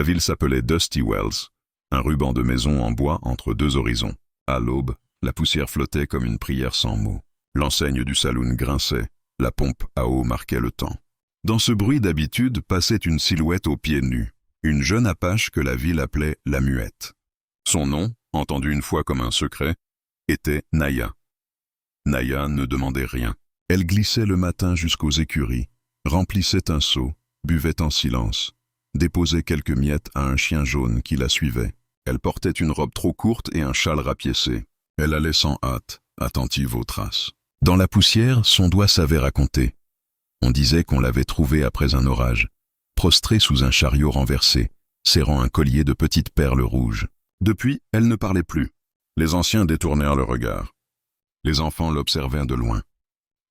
La ville s'appelait Dusty Wells, un ruban de maisons en bois entre deux horizons. À l'aube, la poussière flottait comme une prière sans mots. L'enseigne du saloon grinçait, la pompe à eau marquait le temps. Dans ce bruit d'habitude passait une silhouette aux pieds nus, une jeune apache que la ville appelait la Muette. Son nom, entendu une fois comme un secret, était Naya. Naya ne demandait rien. Elle glissait le matin jusqu'aux écuries, remplissait un seau, buvait en silence, déposait quelques miettes à un chien jaune qui la suivait. Elle portait une robe trop courte et un châle rapiécé. Elle allait sans hâte, attentive aux traces. Dans la poussière, son doigt savait raconter. On disait qu'on l'avait trouvée après un orage, prostrée sous un chariot renversé, serrant un collier de petites perles rouges. Depuis, elle ne parlait plus. Les anciens détournèrent le regard. Les enfants l'observaient de loin.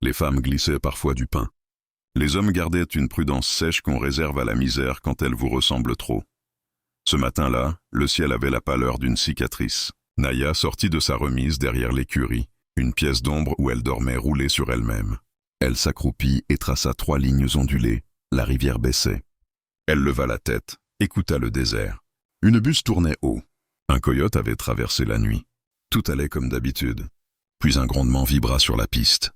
Les femmes glissaient parfois du pain. Les hommes gardaient une prudence sèche qu'on réserve à la misère quand elle vous ressemble trop. Ce matin-là, le ciel avait la pâleur d'une cicatrice. Naya sortit de sa remise derrière l'écurie, une pièce d'ombre où elle dormait roulée sur elle-même. Elle s'accroupit et traça 3 lignes ondulées. La rivière baissait. Elle leva la tête, écouta le désert. Une buse tournait haut. Un coyote avait traversé la nuit. Tout allait comme d'habitude. Puis un grondement vibra sur la piste.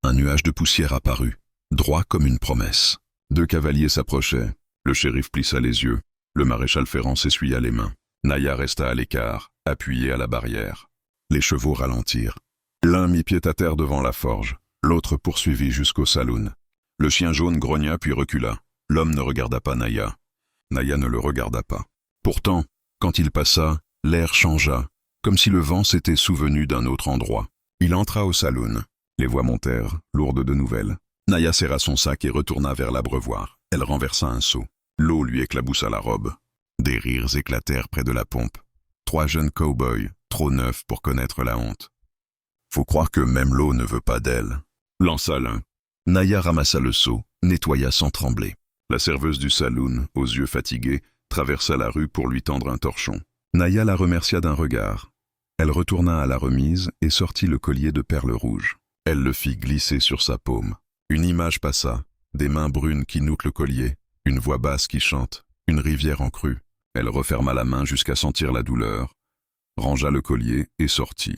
Un nuage de poussière apparut, droit comme une promesse. 2 cavaliers s'approchaient. Le shérif plissa les yeux. Le maréchal Ferrand s'essuya les mains. Naya resta à l'écart, appuyée à la barrière. Les chevaux ralentirent. L'un mit pied à terre devant la forge. L'autre poursuivit jusqu'au saloon. Le chien jaune grogna puis recula. L'homme ne regarda pas Naya. Naya ne le regarda pas. Pourtant, quand il passa, l'air changea, comme si le vent s'était souvenu d'un autre endroit. Il entra au saloon. Les voix montèrent, lourdes de nouvelles. Naya serra son sac et retourna vers l'abreuvoir. Elle renversa un seau. L'eau lui éclaboussa la robe. Des rires éclatèrent près de la pompe. 3 jeunes cow-boys, trop neufs pour connaître la honte. Faut croire que même l'eau ne veut pas d'elle, lança l'un. Naya ramassa le seau, nettoya sans trembler. La serveuse du saloon, aux yeux fatigués, traversa la rue pour lui tendre un torchon. Naya la remercia d'un regard. Elle retourna à la remise et sortit le collier de perles rouges. Elle le fit glisser sur sa paume. Une image passa, des mains brunes qui nouent le collier, une voix basse qui chante, une rivière en crue. Elle referma la main jusqu'à sentir la douleur, rangea le collier et sortit.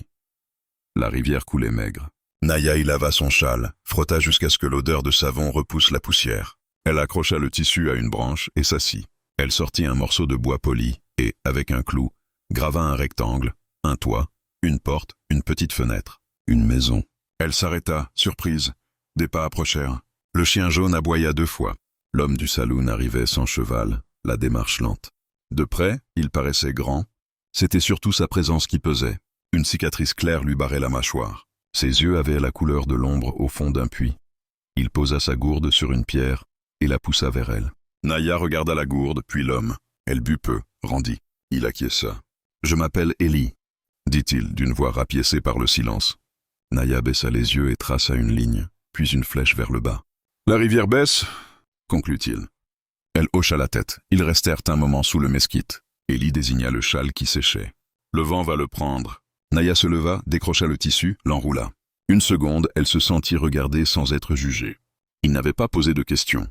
La rivière coulait maigre. Naya y lava son châle, frotta jusqu'à ce que l'odeur de savon repousse la poussière. Elle accrocha le tissu à une branche et s'assit. Elle sortit un morceau de bois poli et, avec un clou, grava un rectangle, un toit, une porte, une petite fenêtre, une maison. Elle s'arrêta, surprise. Des pas approchèrent. Le chien jaune aboya 2 fois. L'homme du saloon arrivait sans cheval, la démarche lente. De près, il paraissait grand. C'était surtout sa présence qui pesait. Une cicatrice claire lui barrait la mâchoire. Ses yeux avaient la couleur de l'ombre au fond d'un puits. Il posa sa gourde sur une pierre et la poussa vers elle. Naya regarda la gourde, puis l'homme. Elle but peu, rendit. Il acquiesça. « Je m'appelle Ellie », dit-il d'une voix rapiécée par le silence. Naya baissa les yeux et traça une ligne, puis une flèche vers le bas. « La rivière baisse », conclut-il. Elle hocha la tête. Ils restèrent un moment sous le mesquite. Ellie désigna le châle qui séchait. « Le vent va le prendre. » Naya se leva, décrocha le tissu, l'enroula. Une seconde, elle se sentit regarder sans être jugée. Il n'avait pas posé de questions.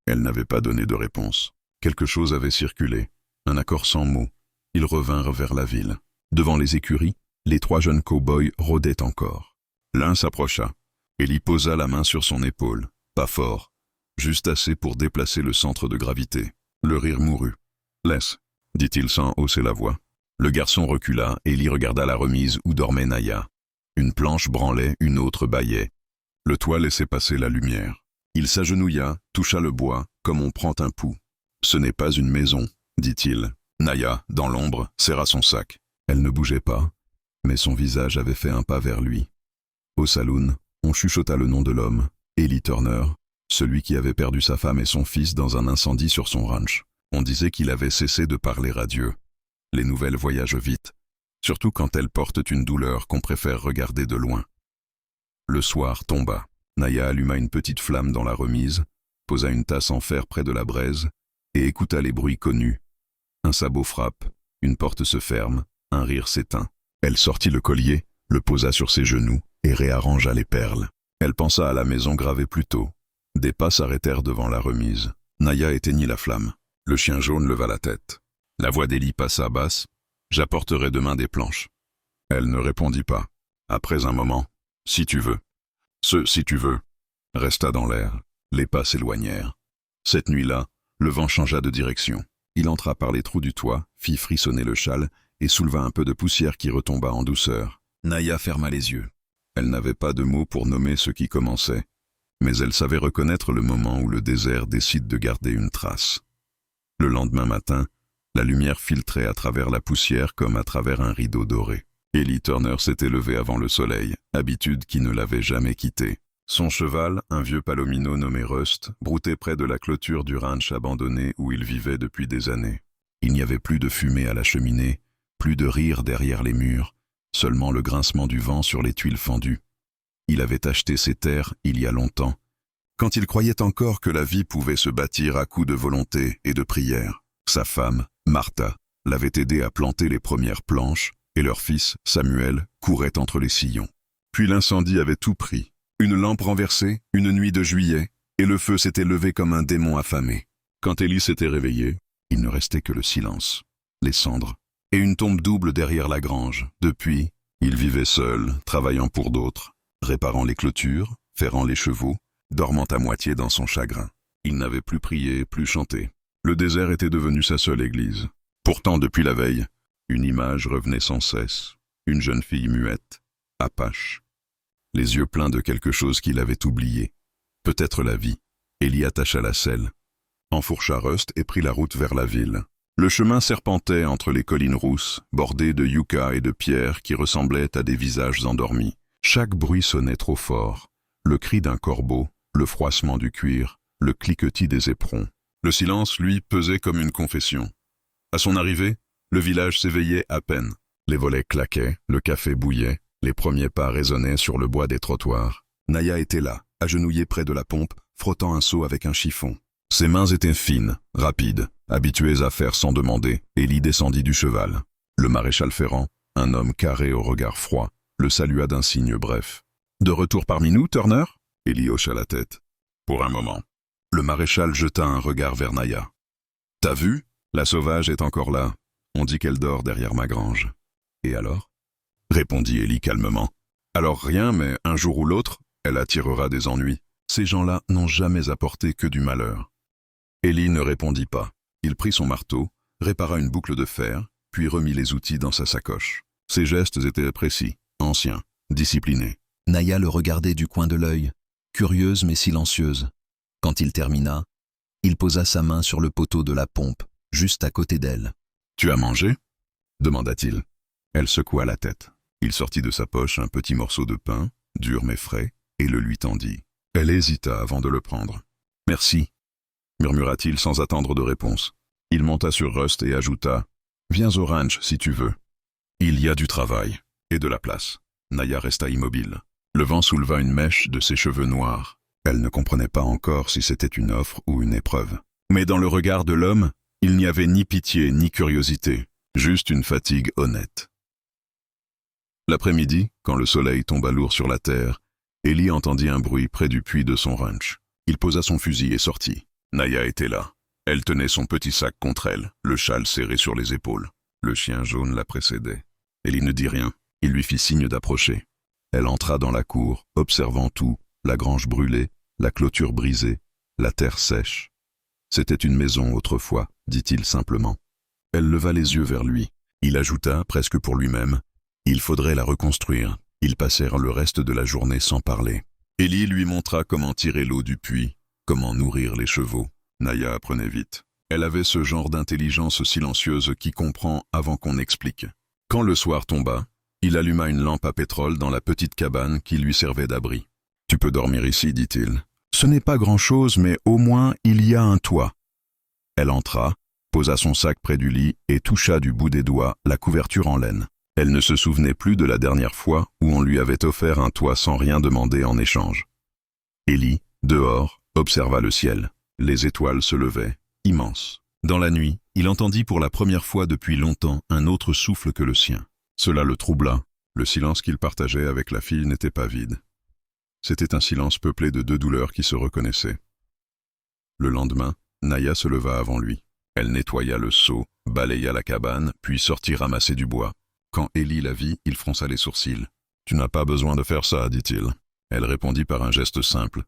Elle n'avait pas donné de réponse. Quelque chose avait circulé, un accord sans mots. Ils revinrent vers la ville. Devant les écuries, les 3 jeunes cow-boys rôdaient encore. L'un s'approcha. Ellie posa la main sur son épaule, pas fort, juste assez pour déplacer le centre de gravité. Le rire mourut. « Laisse », dit-il sans hausser la voix. Le garçon recula et Ellie regarda la remise où dormait Naya. Une planche branlait, une autre bâillait. Le toit laissait passer la lumière. Il s'agenouilla, toucha le bois, comme on prend un pouls. « Ce n'est pas une maison », dit-il. Naya, dans l'ombre, serra son sac. Elle ne bougeait pas, mais son visage avait fait un pas vers lui. Au saloon, on chuchota le nom de l'homme, Ellie Turner, celui qui avait perdu sa femme et son fils dans un incendie sur son ranch. On disait qu'il avait cessé de parler à Dieu. Les nouvelles voyagent vite, surtout quand elles portent une douleur qu'on préfère regarder de loin. Le soir tomba. Naya alluma une petite flamme dans la remise, posa une tasse en fer près de la braise et écouta les bruits connus. Un sabot frappe, une porte se ferme, un rire s'éteint. Elle sortit le collier, le posa sur ses genoux et réarrangea les perles. Elle pensa à la maison gravée plus tôt. Des pas s'arrêtèrent devant la remise. Naya éteignit la flamme. Le chien jaune leva la tête. La voix d'Élie passa basse. « J'apporterai demain des planches. » Elle ne répondit pas. Après un moment, « Si tu veux. » Ce « si tu veux » resta dans l'air. Les pas s'éloignèrent. Cette nuit-là, le vent changea de direction. Il entra par les trous du toit, fit frissonner le châle et souleva un peu de poussière qui retomba en douceur. Naya ferma les yeux. Elle n'avait pas de mots pour nommer ce qui commençait, mais elle savait reconnaître le moment où le désert décide de garder une trace. Le lendemain matin, la lumière filtrait à travers la poussière comme à travers un rideau doré. Ellie Turner s'était levée avant le soleil, habitude qui ne l'avait jamais quittée. Son cheval, un vieux palomino nommé Rust, broutait près de la clôture du ranch abandonné où il vivait depuis des années. Il n'y avait plus de fumée à la cheminée, plus de rire derrière les murs, seulement le grincement du vent sur les tuiles fendues. Il avait acheté ces terres il y a longtemps, quand il croyait encore que la vie pouvait se bâtir à coups de volonté et de prière. Sa femme, Martha, l'avait aidé à planter les premières planches, et leur fils, Samuel, courait entre les sillons. Puis l'incendie avait tout pris. Une lampe renversée, une nuit de juillet, et le feu s'était levé comme un démon affamé. Quand Ellie s'était réveillée, il ne restait que le silence, les cendres, et une tombe double derrière la grange. Depuis, il vivait seul, travaillant pour d'autres, réparant les clôtures, ferrant les chevaux, dormant à moitié dans son chagrin. Il n'avait plus prié, plus chanté. Le désert était devenu sa seule église. Pourtant, depuis la veille, une image revenait sans cesse, une jeune fille muette, apache, les yeux pleins de quelque chose qu'il avait oublié, peut-être la vie. Ellie attacha la selle, enfourcha Rust et prit la route vers la ville. Le chemin serpentait entre les collines rousses, bordées de yucca et de pierres qui ressemblaient à des visages endormis. Chaque bruit sonnait trop fort, le cri d'un corbeau, le froissement du cuir, le cliquetis des éperons. Le silence, lui, pesait comme une confession. À son arrivée, le village s'éveillait à peine. Les volets claquaient, le café bouillait, les premiers pas résonnaient sur le bois des trottoirs. Naya était là, agenouillée près de la pompe, frottant un seau avec un chiffon. Ses mains étaient fines, rapides, habituées à faire sans demander. Ellie descendit du cheval. Le maréchal Ferrand, un homme carré au regard froid, le salua d'un signe bref. « De retour parmi nous, Turner ?» Ellie hocha la tête. « Pour un moment. » Le maréchal jeta un regard vers Naya. « T'as vu? La sauvage est encore là. On dit qu'elle dort derrière ma grange. »« Et alors ?» répondit Ellie calmement. « Alors rien, mais un jour ou l'autre, elle attirera des ennuis. Ces gens-là n'ont jamais apporté que du malheur. » Ellie ne répondit pas. Il prit son marteau, répara une boucle de fer, puis remit les outils dans sa sacoche. Ses gestes étaient précis, anciens, disciplinés. Naya le regardait du coin de l'œil, curieuse mais silencieuse. Quand il termina, il posa sa main sur le poteau de la pompe, juste à côté d'elle. « Tu as mangé ?» demanda-t-il. Elle secoua la tête. Il sortit de sa poche un petit morceau de pain, dur mais frais, et le lui tendit. Elle hésita avant de le prendre. « Merci » murmura-t-il sans attendre de réponse. Il monta sur Rust et ajouta « Viens au ranch si tu veux. » Il y a du travail et de la place. Naya resta immobile. Le vent souleva une mèche de ses cheveux noirs. Elle ne comprenait pas encore si c'était une offre ou une épreuve. Mais dans le regard de l'homme, il n'y avait ni pitié ni curiosité, juste une fatigue honnête. L'après-midi, quand le soleil tomba lourd sur la terre, Ellie entendit un bruit près du puits de son ranch. Il posa son fusil et sortit. Naya était là. Elle tenait son petit sac contre elle, le châle serré sur les épaules. Le chien jaune la précédait. Ellie ne dit rien. Il lui fit signe d'approcher. Elle entra dans la cour, observant tout, la grange brûlée, la clôture brisée, la terre sèche. C'était une maison autrefois, dit-il simplement. Elle leva les yeux vers lui. Il ajouta, presque pour lui-même, « Il faudrait la reconstruire. » Ils passèrent le reste de la journée sans parler. Ellie lui montra comment tirer l'eau du puits, comment nourrir les chevaux. Naya apprenait vite. Elle avait ce genre d'intelligence silencieuse qui comprend avant qu'on explique. Quand le soir tomba, il alluma une lampe à pétrole dans la petite cabane qui lui servait d'abri. « Tu peux dormir ici, dit-il. Ce n'est pas grand-chose, mais au moins il y a un toit. » Elle entra, posa son sac près du lit et toucha du bout des doigts la couverture en laine. Elle ne se souvenait plus de la dernière fois où on lui avait offert un toit sans rien demander en échange. Ellie, dehors, observa le ciel. Les étoiles se levaient, immenses. Dans la nuit, il entendit pour la première fois depuis longtemps un autre souffle que le sien. Cela le troubla. Le silence qu'il partageait avec la fille n'était pas vide. C'était un silence peuplé de deux douleurs qui se reconnaissaient. Le lendemain, Naya se leva avant lui. Elle nettoya le seau, balaya la cabane, puis sortit ramasser du bois. Quand Élie la vit, il fronça les sourcils. « Tu n'as pas besoin de faire ça, dit-il. » Elle répondit par un geste simple.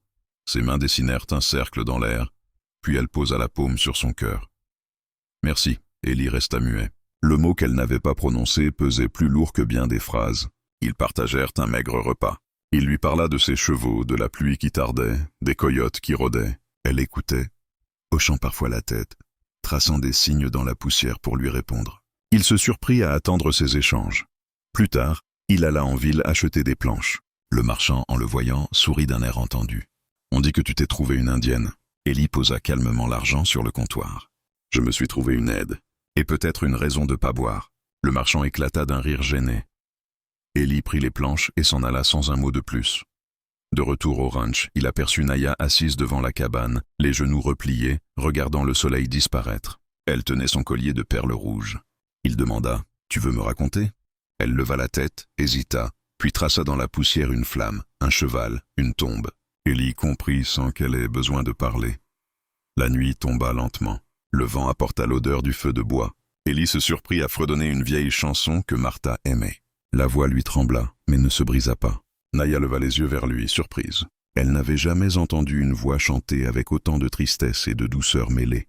Ses mains dessinèrent un cercle dans l'air, puis elle posa la paume sur son cœur. « Merci. » Élie resta muet. Le mot qu'elle n'avait pas prononcé pesait plus lourd que bien des phrases. Ils partagèrent un maigre repas. Il lui parla de ses chevaux, de la pluie qui tardait, des coyotes qui rôdaient. Elle écoutait, hochant parfois la tête, traçant des signes dans la poussière pour lui répondre. Il se surprit à attendre ces échanges. Plus tard, il alla en ville acheter des planches. Le marchand, en le voyant, sourit d'un air entendu. « On dit que tu t'es trouvé une indienne. » Élie posa calmement l'argent sur le comptoir. « Je me suis trouvé une aide. Et peut-être une raison de pas boire. » Le marchand éclata d'un rire gêné. Élie prit les planches et s'en alla sans un mot de plus. De retour au ranch, il aperçut Naya assise devant la cabane, les genoux repliés, regardant le soleil disparaître. Elle tenait son collier de perles rouges. Il demanda « Tu veux me raconter ?» Elle leva la tête, hésita, puis traça dans la poussière une flamme, un cheval, une tombe. Élie comprit sans qu'elle ait besoin de parler. La nuit tomba lentement. Le vent apporta l'odeur du feu de bois. Élie se surprit à fredonner une vieille chanson que Martha aimait. La voix lui trembla, mais ne se brisa pas. Naya leva les yeux vers lui, surprise. Elle n'avait jamais entendu une voix chanter avec autant de tristesse et de douceur mêlée.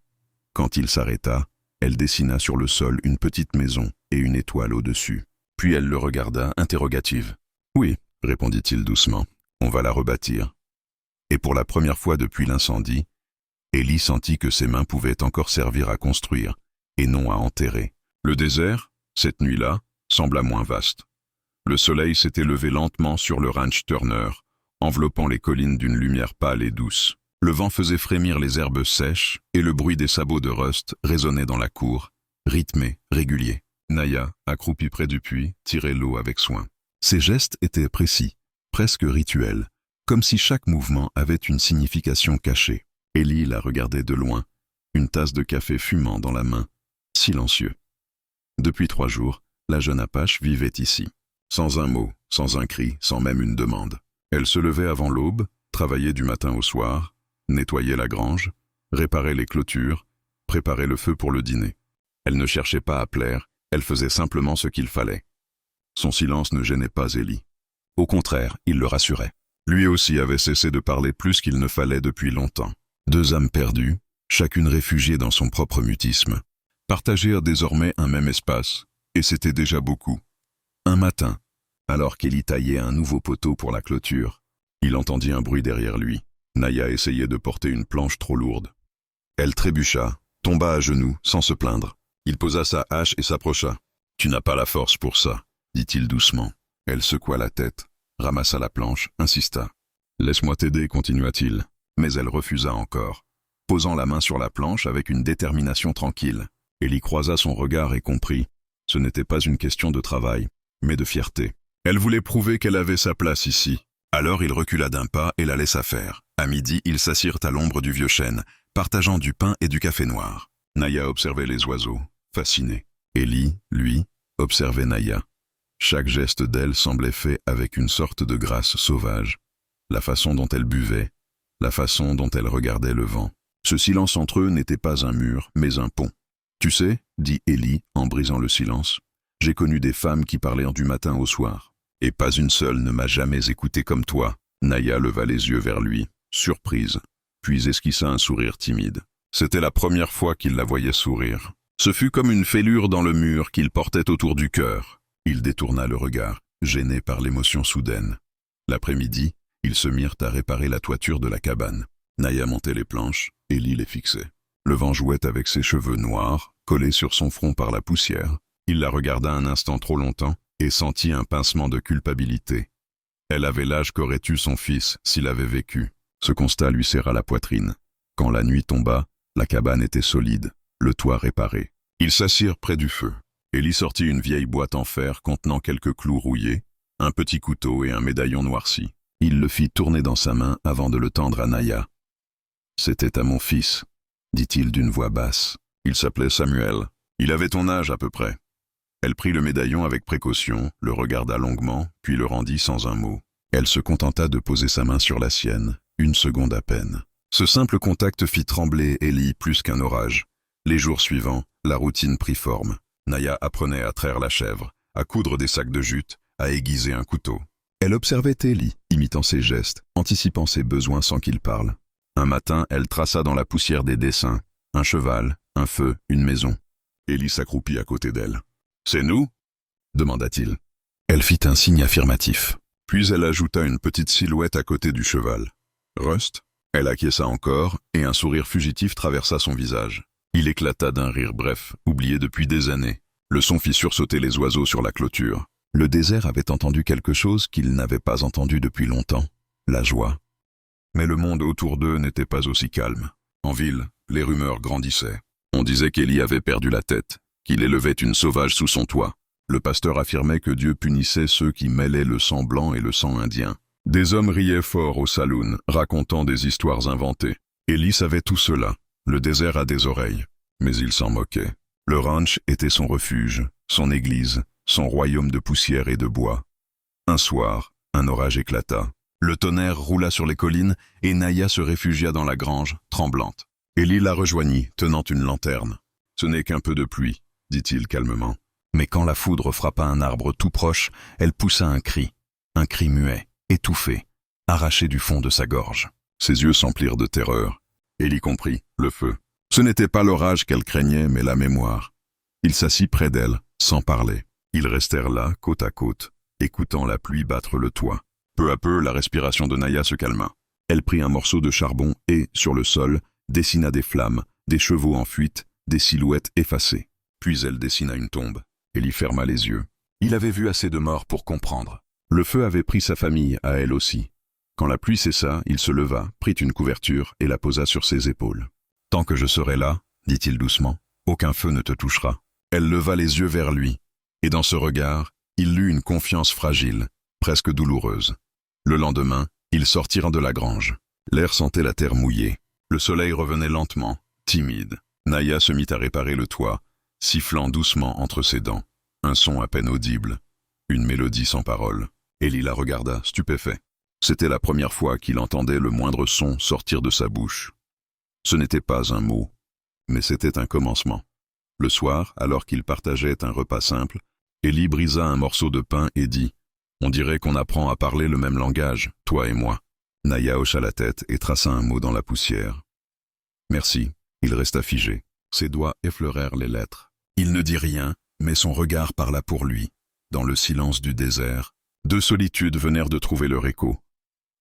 Quand il s'arrêta, elle dessina sur le sol une petite maison et une étoile au-dessus. Puis elle le regarda, interrogative. « Oui, » répondit-il doucement, « on va la rebâtir. » Et pour la première fois depuis l'incendie, Élie sentit que ses mains pouvaient encore servir à construire, et non à enterrer. Le désert, cette nuit-là, sembla moins vaste. Le soleil s'était levé lentement sur le ranch Turner, enveloppant les collines d'une lumière pâle et douce. Le vent faisait frémir les herbes sèches, et le bruit des sabots de Rust résonnait dans la cour, rythmé, régulier. Naya, accroupie près du puits, tirait l'eau avec soin. Ses gestes étaient précis, presque rituels, comme si chaque mouvement avait une signification cachée. Élie la regardait de loin, une tasse de café fumant dans la main, silencieux. Depuis 3 jours, la jeune Apache vivait ici. Sans un mot, sans un cri, sans même une demande. Elle se levait avant l'aube, travaillait du matin au soir, nettoyait la grange, réparait les clôtures, préparait le feu pour le dîner. Elle ne cherchait pas à plaire, elle faisait simplement ce qu'il fallait. Son silence ne gênait pas Élie. Au contraire, il le rassurait. Lui aussi avait cessé de parler plus qu'il ne fallait depuis longtemps. 2 âmes perdues, chacune réfugiée dans son propre mutisme, partagèrent désormais un même espace, et c'était déjà beaucoup. Un matin, alors qu'Élie taillait un nouveau poteau pour la clôture, il entendit un bruit derrière lui. Naya essayait de porter une planche trop lourde. Elle trébucha, tomba à genoux, sans se plaindre. Il posa sa hache et s'approcha. « Tu n'as pas la force pour ça, » dit-il doucement. Elle secoua la tête, ramassa la planche, insista. « Laisse-moi t'aider, » continua-t-il. Mais elle refusa encore, posant la main sur la planche avec une détermination tranquille. Élie croisa son regard et comprit. Ce n'était pas une question de travail, mais de fierté. Elle voulait prouver qu'elle avait sa place ici. Alors il recula d'un pas et la laissa faire. À midi, ils s'assirent à l'ombre du vieux chêne, partageant du pain et du café noir. Naya observait les oiseaux, fascinée. Élie, lui, observait Naya. Chaque geste d'elle semblait fait avec une sorte de grâce sauvage. La façon dont elle buvait, la façon dont elle regardait le vent. Ce silence entre eux n'était pas un mur, mais un pont. « Tu sais, » dit Élie en brisant le silence, « j'ai connu des femmes qui parlaient du matin au soir. Et pas une seule ne m'a jamais écouté comme toi. » Naya leva les yeux vers lui, surprise, puis esquissa un sourire timide. C'était la première fois qu'il la voyait sourire. Ce fut comme une fêlure dans le mur qu'il portait autour du cœur. Il détourna le regard, gêné par l'émotion soudaine. L'après-midi, ils se mirent à réparer la toiture de la cabane. Naya montait les planches, Élie les fixait. Le vent jouait avec ses cheveux noirs, collés sur son front par la poussière. Il la regarda un instant trop longtemps et sentit un pincement de culpabilité. Elle avait l'âge qu'aurait eu son fils s'il avait vécu. Ce constat lui serra la poitrine. Quand la nuit tomba, la cabane était solide, le toit réparé. Ils s'assirent près du feu. Élie sortit une vieille boîte en fer contenant quelques clous rouillés, un petit couteau et un médaillon noirci. Il le fit tourner dans sa main avant de le tendre à Naya. « C'était à mon fils, » dit-il d'une voix basse. Il s'appelait Samuel. Il avait ton âge à peu près. Elle prit le médaillon avec précaution, le regarda longuement, puis le rendit sans un mot. Elle se contenta de poser sa main sur la sienne, 1 seconde à peine. Ce simple contact fit trembler Élie plus qu'un orage. Les jours suivants, la routine prit forme. Naya apprenait à traire la chèvre, à coudre des sacs de jute, à aiguiser un couteau. Elle observait Ellie, imitant ses gestes, anticipant ses besoins sans qu'il parle. Un matin, elle traça dans la poussière des dessins. Un cheval, un feu, une maison. Ellie s'accroupit à côté d'elle. « C'est nous ?» demanda-t-il. Elle fit un signe affirmatif. Puis elle ajouta une petite silhouette à côté du cheval. « Rust ?» Elle acquiesça encore, et un sourire fugitif traversa son visage. Il éclata d'un rire bref, oublié depuis des années. Le son fit sursauter les oiseaux sur la clôture. Le désert avait entendu quelque chose qu'il n'avait pas entendu depuis longtemps, la joie. Mais le monde autour d'eux n'était pas aussi calme. En ville, les rumeurs grandissaient. On disait qu'Ellie avait perdu la tête, qu'il élevait une sauvage sous son toit. Le pasteur affirmait que Dieu punissait ceux qui mêlaient le sang blanc et le sang indien. Des hommes riaient fort au saloon, racontant des histoires inventées. Ellie savait tout cela. Le désert a des oreilles. Mais il s'en moquait. Le ranch était son refuge, son église, son royaume de poussière et de bois. Un soir, un orage éclata. Le tonnerre roula sur les collines et Naya se réfugia dans la grange, tremblante. Ellie la rejoignit, tenant une lanterne. « Ce n'est qu'un peu de pluie, » dit-il calmement. Mais quand la foudre frappa un arbre tout proche, elle poussa un cri muet, étouffé, arraché du fond de sa gorge. Ses yeux s'emplirent de terreur. Ellie comprit, le feu. Ce n'était pas l'orage qu'elle craignait, mais la mémoire. Il s'assit près d'elle, sans parler. Ils restèrent là, côte à côte, écoutant la pluie battre le toit. Peu à peu, la respiration de Naya se calma. Elle prit un morceau de charbon et, sur le sol, dessina des flammes, des chevaux en fuite, des silhouettes effacées. Puis elle dessina une tombe. Ellie ferma les yeux. Il avait vu assez de morts pour comprendre. Le feu avait pris sa famille, à elle aussi. Quand la pluie cessa, il se leva, prit une couverture et la posa sur ses épaules. « Tant que je serai là, dit-il doucement, aucun feu ne te touchera. » Elle leva les yeux vers lui, et dans ce regard, il lut une confiance fragile, presque douloureuse. Le lendemain, ils sortirent de la grange. L'air sentait la terre mouillée. Le soleil revenait lentement, timide. Naya se mit à réparer le toit, sifflant doucement entre ses dents. Un son à peine audible, une mélodie sans parole. Ellie la regarda, stupéfait. C'était la première fois qu'il entendait le moindre son sortir de sa bouche. Ce n'était pas un mot, mais c'était un commencement. Le soir, alors qu'ils partageaient un repas simple, Ellie brisa un morceau de pain et dit « On dirait qu'on apprend à parler le même langage, toi et moi. » Naya hocha la tête et traça un mot dans la poussière. « Merci. » Il resta figé. Ses doigts effleurèrent les lettres. Il ne dit rien, mais son regard parla pour lui. Dans le silence du désert, deux solitudes venèrent de trouver leur écho.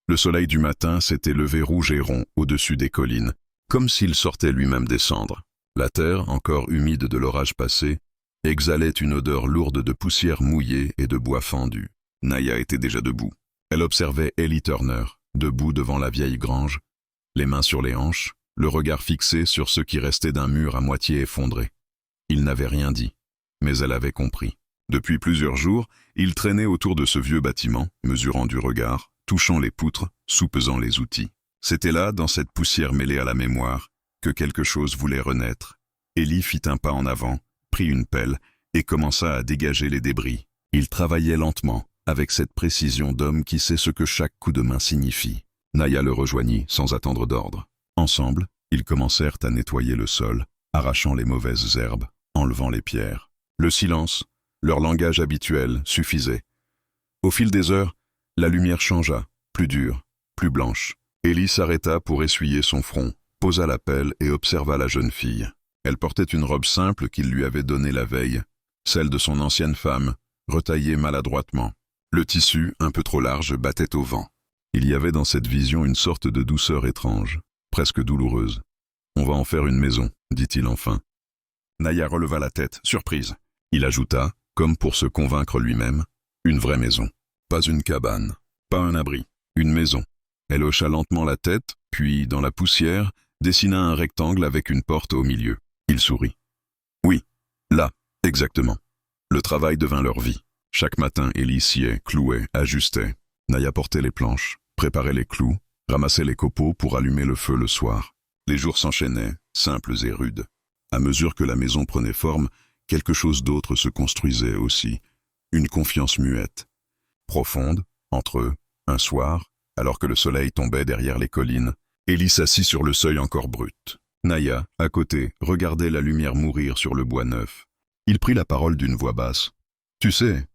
Le soleil du matin s'était levé rouge et rond au-dessus des collines, comme s'il sortait lui-même des cendres. La terre, encore humide de l'orage passé, exhalait une odeur lourde de poussière mouillée et de bois fendu. Naya était déjà debout. Elle observait Ellie Turner, debout devant la vieille grange, les mains sur les hanches, le regard fixé sur ce qui restait d'un mur à moitié effondré. Il n'avait rien dit, mais elle avait compris. Depuis plusieurs jours, il traînait autour de ce vieux bâtiment, mesurant du regard, touchant les poutres, soupesant les outils. C'était là, dans cette poussière mêlée à la mémoire, que quelque chose voulait renaître. Ellie fit un pas en avant, prit une pelle et commença à dégager les débris. Il travaillait lentement, avec cette précision d'homme qui sait ce que chaque coup de main signifie. Naya le rejoignit sans attendre d'ordre. Ensemble, ils commencèrent à nettoyer le sol, arrachant les mauvaises herbes, enlevant les pierres. Le silence, leur langage habituel, suffisait. Au fil des heures, la lumière changea, plus dure, plus blanche. Ellie s'arrêta pour essuyer son front, posa la pelle et observa la jeune fille. Elle portait une robe simple qu'il lui avait donnée la veille, celle de son ancienne femme, retaillée maladroitement. Le tissu, un peu trop large, battait au vent. Il y avait dans cette vision une sorte de douceur étrange, presque douloureuse. « On va en faire une maison », dit-il enfin. Naya releva la tête, surprise. Il ajouta, comme pour se convaincre lui-même, « Une vraie maison. Pas une cabane, pas un abri, une maison. » Elle hocha lentement la tête, puis, dans la poussière, dessina un rectangle avec une porte au milieu. Il sourit. « Oui, là, exactement. » Le travail devint leur vie. Chaque matin, Ellie sciait, clouait, ajustait. Naya portait les planches, préparait les clous, ramassait les copeaux pour allumer le feu le soir. Les jours s'enchaînaient, simples et rudes. À mesure que la maison prenait forme, quelque chose d'autre se construisait aussi. Une confiance muette. Profonde, entre eux, un soir, alors que le soleil tombait derrière les collines, Ellie s'assit sur le seuil encore brut. Naya, à côté, regardait la lumière mourir sur le bois neuf. Il prit la parole d'une voix basse. « Tu sais,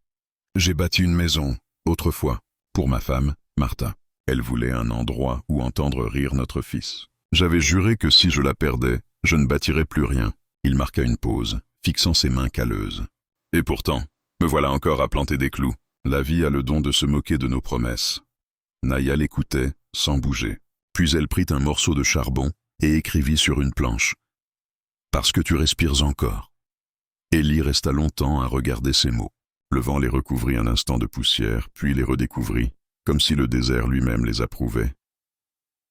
j'ai bâti une maison, autrefois, pour ma femme, Martha. Elle voulait un endroit où entendre rire notre fils. J'avais juré que si je la perdais, je ne bâtirais plus rien. » Il marqua une pause, fixant ses mains calleuses. « Et pourtant, me voilà encore à planter des clous. La vie a le don de se moquer de nos promesses. » Naya l'écoutait, sans bouger. Puis elle prit un morceau de charbon et écrivit sur une planche. « Parce que tu respires encore. » Élie resta longtemps à regarder ces mots. Le vent les recouvrit un instant de poussière, puis les redécouvrit, comme si le désert lui-même les approuvait.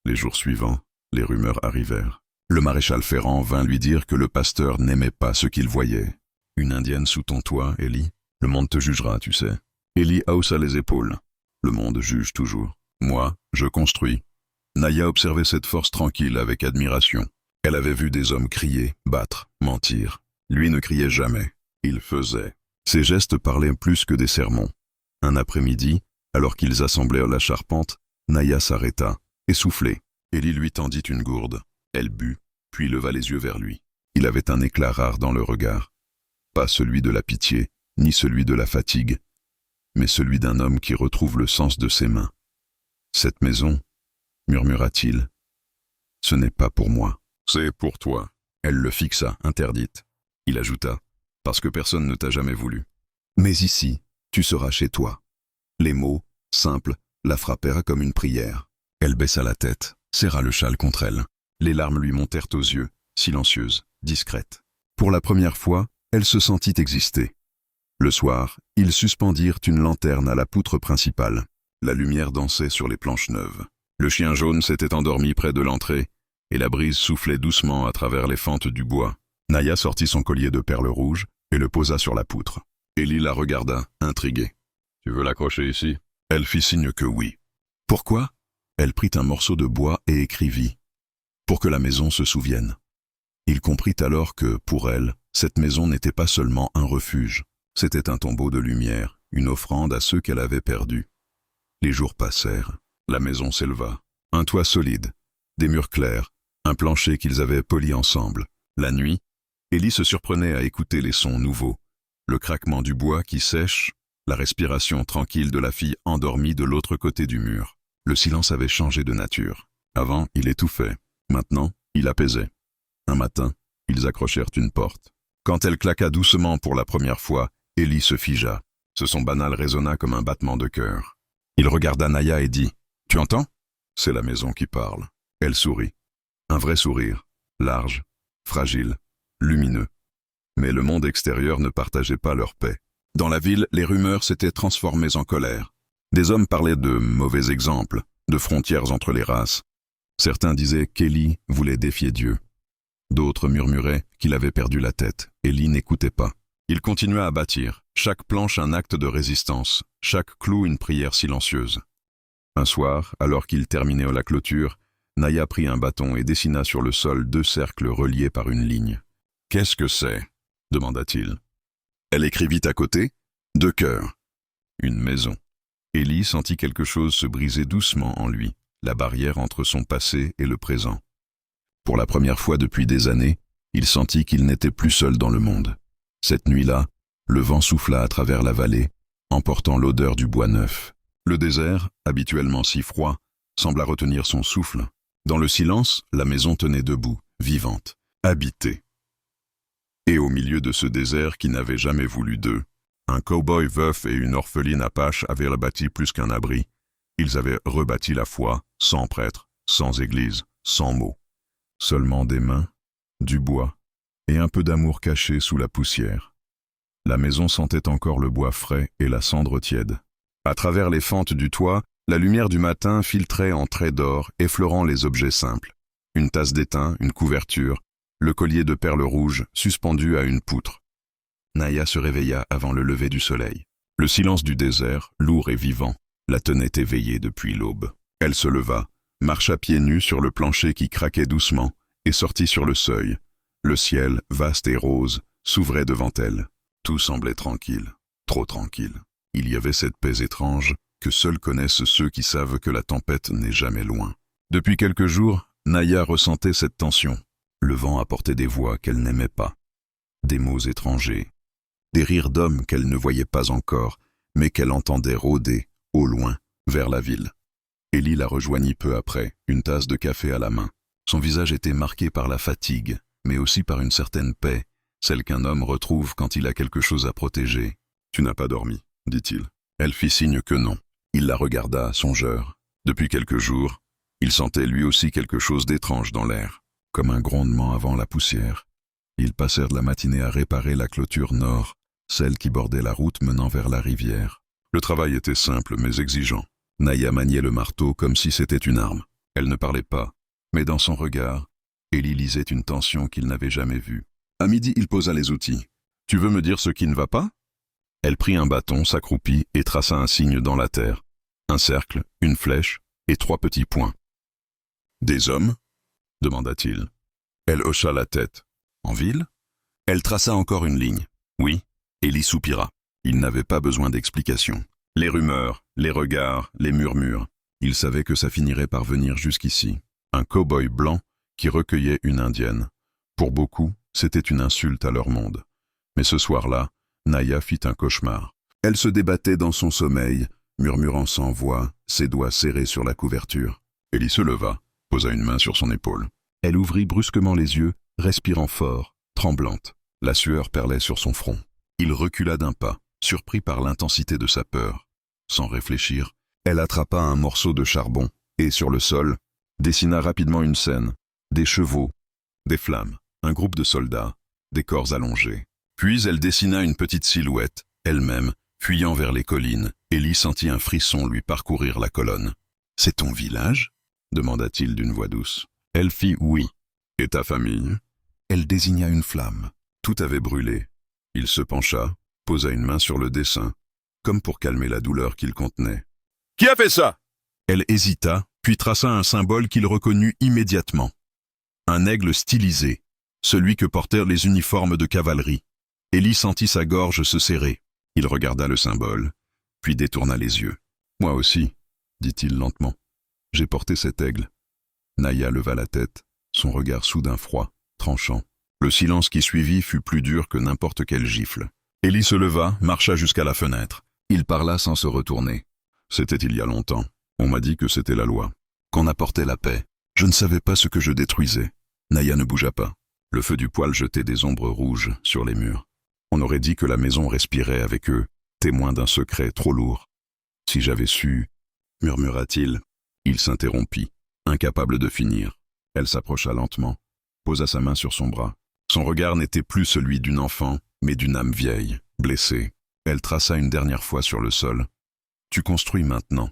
Les jours suivants, les rumeurs arrivèrent. Le maréchal Ferrand vint lui dire que le pasteur n'aimait pas ce qu'il voyait. « Une indienne sous ton toit, Élie? Le monde te jugera, tu sais. » Élie haussa les épaules. « Le monde juge toujours. Moi, je construis. » Naya observait cette force tranquille avec admiration. Elle avait vu des hommes crier, battre, mentir. Lui ne criait jamais. Il faisait. Ses gestes parlaient plus que des sermons. Un après-midi, alors qu'ils assemblèrent la charpente, Naya s'arrêta, essoufflée. Élie lui tendit une gourde. Elle but, puis leva les yeux vers lui. Il avait un éclat rare dans le regard. Pas celui de la pitié, ni celui de la fatigue, mais celui d'un homme qui retrouve le sens de ses mains. « Cette maison, murmura-t-il, ce n'est pas pour moi, c'est pour toi. » Elle le fixa, interdite. Il ajouta, « Parce que personne ne t'a jamais voulu. Mais ici, tu seras chez toi. » Les mots, simples, la frappèrent comme une prière. Elle baissa la tête, serra le châle contre elle. Les larmes lui montèrent aux yeux, silencieuses, discrètes. Pour la première fois, elle se sentit exister. Le soir, ils suspendirent une lanterne à la poutre principale. La lumière dansait sur les planches neuves. Le chien jaune s'était endormi près de l'entrée, et la brise soufflait doucement à travers les fentes du bois. Naya sortit son collier de perles rouges et le posa sur la poutre. Élie la regarda, intriguée. « Tu veux l'accrocher ici ?» Elle fit signe que oui. « Pourquoi ?» Elle prit un morceau de bois et écrivit « Pour que la maison se souvienne. » Il comprit alors que, pour elle, cette maison n'était pas seulement un refuge. C'était un tombeau de lumière, une offrande à ceux qu'elle avait perdus. Les jours passèrent. La maison s'éleva. Un toit solide, des murs clairs, un plancher qu'ils avaient poli ensemble. La nuit, Élie se surprenait à écouter les sons nouveaux. Le craquement du bois qui sèche, la respiration tranquille de la fille endormie de l'autre côté du mur. Le silence avait changé de nature. Avant, il étouffait. Maintenant, il apaisait. Un matin, ils accrochèrent une porte. Quand elle claqua doucement pour la première fois, Élie se figea. Ce son banal résonna comme un battement de cœur. Il regarda Naya et dit « Tu entends ?» C'est la maison qui parle. Elle sourit. Un vrai sourire, large, fragile, lumineux. Mais le monde extérieur ne partageait pas leur paix. Dans la ville, les rumeurs s'étaient transformées en colère. Des hommes parlaient de mauvais exemples, de frontières entre les races. Certains disaient qu'Élie voulait défier Dieu. D'autres murmuraient qu'il avait perdu la tête. Élie n'écoutait pas. Il continua à bâtir, chaque planche un acte de résistance, chaque clou une prière silencieuse. Un soir, alors qu'il terminait la clôture, Naya prit un bâton et dessina sur le sol 2 cercles reliés par une ligne. « Qu'est-ce que c'est ?» demanda-t-il. Elle écrivit à côté « 2 cœurs ». Une maison. Élie sentit quelque chose se briser doucement en lui, la barrière entre son passé et le présent. Pour la première fois depuis des années, il sentit qu'il n'était plus seul dans le monde. Cette nuit-là, le vent souffla à travers la vallée, emportant l'odeur du bois neuf. Le désert, habituellement si froid, sembla retenir son souffle. Dans le silence, la maison tenait debout, vivante, habitée. Et au milieu de ce désert qui n'avait jamais voulu d'eux, un cow-boy veuf et une orpheline apache avaient bâti plus qu'un abri. Ils avaient rebâti la foi, sans prêtre, sans église, sans mots. Seulement des mains, du bois et un peu d'amour caché sous la poussière. La maison sentait encore le bois frais et la cendre tiède. À travers les fentes du toit, la lumière du matin filtrait en traits d'or, effleurant les objets simples. Une tasse d'étain, une couverture, le collier de perles rouges suspendu à une poutre. Naya se réveilla avant le lever du soleil. Le silence du désert, lourd et vivant, la tenait éveillée depuis l'aube. Elle se leva, marcha pieds nus sur le plancher qui craquait doucement et sortit sur le seuil. Le ciel, vaste et rose, s'ouvrait devant elle. Tout semblait tranquille, trop tranquille. Il y avait cette paix étrange que seuls connaissent ceux qui savent que la tempête n'est jamais loin. Depuis quelques jours, Naya ressentait cette tension. Le vent apportait des voix qu'elle n'aimait pas, des mots étrangers, des rires d'hommes qu'elle ne voyait pas encore, mais qu'elle entendait rôder, au loin, vers la ville. Ellie la rejoignit peu après, une tasse de café à la main. Son visage était marqué par la fatigue, mais aussi par une certaine paix, celle qu'un homme retrouve quand il a quelque chose à protéger. « Tu n'as pas dormi », dit-il. Elle fit signe que non. Il la regarda, songeur. Depuis quelques jours, il sentait lui aussi quelque chose d'étrange dans l'air, comme un grondement avant la poussière. Ils passèrent la matinée à réparer la clôture nord, celle qui bordait la route menant vers la rivière. Le travail était simple mais exigeant. Naya maniait le marteau comme si c'était une arme. Elle ne parlait pas, mais dans son regard, Ellie lisait une tension qu'il n'avait jamais vue. À midi, il posa les outils. « Tu veux me dire ce qui ne va pas ?» Elle prit un bâton, s'accroupit et traça un signe dans la terre. Un cercle, une flèche et 3 petits points. « Des hommes ?» demanda-t-il. Elle hocha la tête. « En ville ?» Elle traça encore une ligne. « Oui. » Ellie soupira. Il n'avait pas besoin d'explication. Les rumeurs, les regards, les murmures. Il savait que ça finirait par venir jusqu'ici. Un cow-boy blanc qui recueillait une indienne. Pour beaucoup, c'était une insulte à leur monde. Mais ce soir-là, Naya fit un cauchemar. Elle se débattait dans son sommeil, murmurant sans voix, ses doigts serrés sur la couverture. Ellie se leva, posa une main sur son épaule. Elle ouvrit brusquement les yeux, respirant fort, tremblante. La sueur perlait sur son front. Il recula d'un pas, surpris par l'intensité de sa peur. Sans réfléchir, elle attrapa un morceau de charbon et, sur le sol, dessina rapidement une scène. Des chevaux, des flammes, un groupe de soldats, des corps allongés. Puis elle dessina une petite silhouette, elle-même, fuyant vers les collines. Ellie sentit un frisson lui parcourir la colonne. « C'est ton village ?» demanda-t-il d'une voix douce. Elle fit oui. « Et ta famille ?» Elle désigna une flamme. Tout avait brûlé. Il se pencha, posa une main sur le dessin, comme pour calmer la douleur qu'il contenait. « Qui a fait ça ?» Elle hésita, puis traça un symbole qu'il reconnut immédiatement. Un aigle stylisé, celui que portèrent les uniformes de cavalerie. Ellie sentit sa gorge se serrer. Il regarda le symbole, puis détourna les yeux. « Moi aussi, » dit-il lentement. « J'ai porté cet aigle. » Naya leva la tête, son regard soudain froid, tranchant. Le silence qui suivit fut plus dur que n'importe quelle gifle. Ellie se leva, marcha jusqu'à la fenêtre. Il parla sans se retourner. « C'était il y a longtemps. On m'a dit que c'était la loi, qu'on apportait la paix. Je ne savais pas ce que je détruisais. » Naya ne bougea pas. Le feu du poêle jetait des ombres rouges sur les murs. On aurait dit que la maison respirait avec eux, témoin d'un secret trop lourd. « Si j'avais su... » murmura-t-il. Il s'interrompit, incapable de finir. Elle s'approcha lentement, posa sa main sur son bras. Son regard n'était plus celui d'une enfant, mais d'une âme vieille, blessée. Elle traça une dernière fois sur le sol. « Tu construis maintenant. »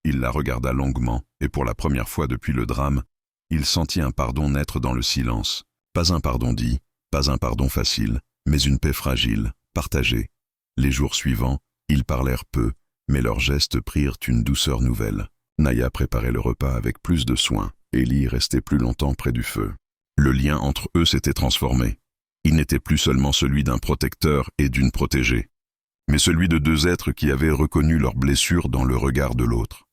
Il la regarda longuement, et pour la première fois depuis le drame, il sentit un pardon naître dans le silence. Pas un pardon dit, pas un pardon facile, mais une paix fragile, partagée. Les jours suivants, ils parlèrent peu, mais leurs gestes prirent une douceur nouvelle. Naya préparait le repas avec plus de soin. Ellie restait plus longtemps près du feu. Le lien entre eux s'était transformé. Il n'était plus seulement celui d'un protecteur et d'une protégée, mais celui de 2 êtres qui avaient reconnu leurs blessures dans le regard de l'autre.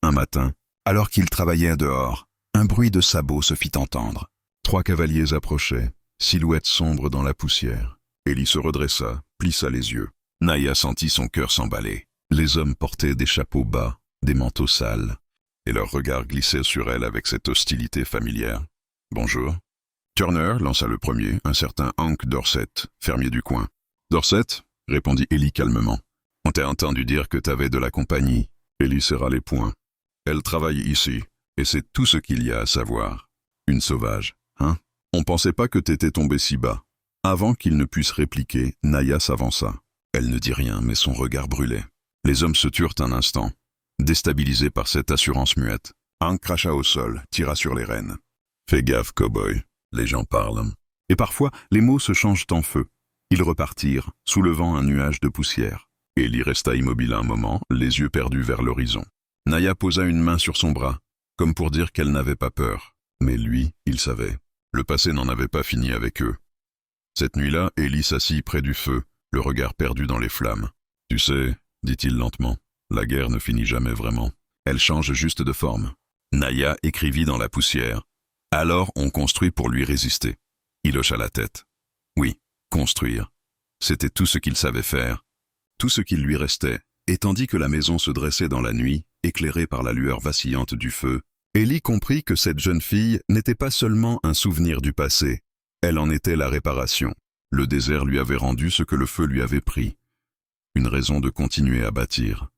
Un matin, alors qu'ils travaillaient dehors, un bruit de sabots se fit entendre. 3 cavaliers approchaient, silhouettes sombres dans la poussière. Ellie se redressa, plissa les yeux. Naya sentit son cœur s'emballer. Les hommes portaient des chapeaux bas, des manteaux sales, et leurs regards glissaient sur elle avec cette hostilité familière. « Bonjour. » Turner lança le premier, un certain Hank Dorset, fermier du coin. « Dorset ?» répondit Ellie calmement. « On t'a entendu dire que t'avais de la compagnie. » Ellie serra les poings. « Elle travaille ici, et c'est tout ce qu'il y a à savoir. Une sauvage, hein? On pensait pas que t'étais tombé si bas. » Avant qu'il ne puisse répliquer, Naya s'avança. Elle ne dit rien, mais son regard brûlait. Les hommes se turent un instant, déstabilisés par cette assurance muette. Hank cracha au sol, tira sur les rênes. « Fais gaffe, cow-boy, les gens parlent. » Et parfois, les mots se changent en feu. Ils repartirent, soulevant un nuage de poussière. Ellie resta immobile un moment, les yeux perdus vers l'horizon. Naya posa une main sur son bras, comme pour dire qu'elle n'avait pas peur. Mais lui, il savait. Le passé n'en avait pas fini avec eux. Cette nuit-là, Ellie s'assit près du feu, le regard perdu dans les flammes. « Tu sais, » dit-il lentement, « la guerre ne finit jamais vraiment. Elle change juste de forme. » Naya écrivit dans la poussière. Alors on construit pour lui résister. Il hocha la tête. Oui, construire. C'était tout ce qu'il savait faire, tout ce qu'il lui restait, et tandis que la maison se dressait dans la nuit, éclairée par la lueur vacillante du feu, Élie comprit que cette jeune fille n'était pas seulement un souvenir du passé, elle en était la réparation. Le désert lui avait rendu ce que le feu lui avait pris. Une raison de continuer à bâtir.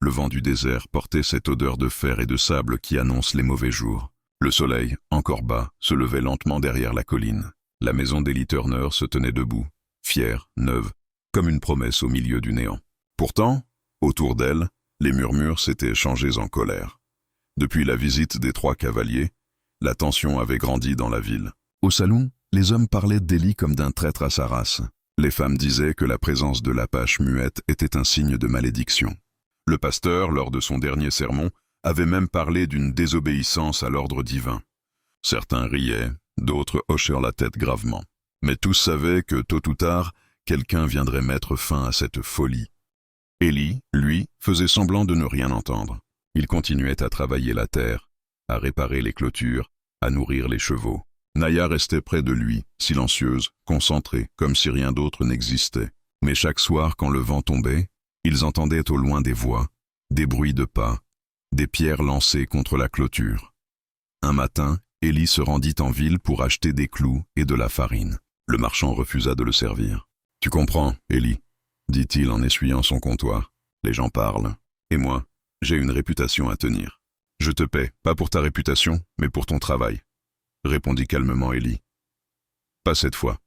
Le vent du désert portait cette odeur de fer et de sable qui annonce les mauvais jours. Le soleil, encore bas, se levait lentement derrière la colline. La maison d'Élie Turner se tenait debout, fière, neuve, comme une promesse au milieu du néant. Pourtant, autour d'elle, les murmures s'étaient changés en colère. Depuis la visite des 3 cavaliers, la tension avait grandi dans la ville. Au salon, les hommes parlaient d'Élie comme d'un traître à sa race. Les femmes disaient que la présence de l'Apache muette était un signe de malédiction. Le pasteur, lors de son dernier sermon, avait même parlé d'une désobéissance à l'ordre divin. Certains riaient, d'autres hochèrent la tête gravement. Mais tous savaient que, tôt ou tard, quelqu'un viendrait mettre fin à cette folie. Élie, lui, faisait semblant de ne rien entendre. Il continuait à travailler la terre, à réparer les clôtures, à nourrir les chevaux. Naya restait près de lui, silencieuse, concentrée, comme si rien d'autre n'existait. Mais chaque soir, quand le vent tombait, ils entendaient au loin des voix, des bruits de pas, des pierres lancées contre la clôture. Un matin, Élie se rendit en ville pour acheter des clous et de la farine. Le marchand refusa de le servir. « Tu comprends, Élie, » dit-il en essuyant son comptoir. « Les gens parlent. Et moi, j'ai une réputation à tenir. Je te paie, pas pour ta réputation, mais pour ton travail. » répondit calmement Élie. « Pas cette fois. »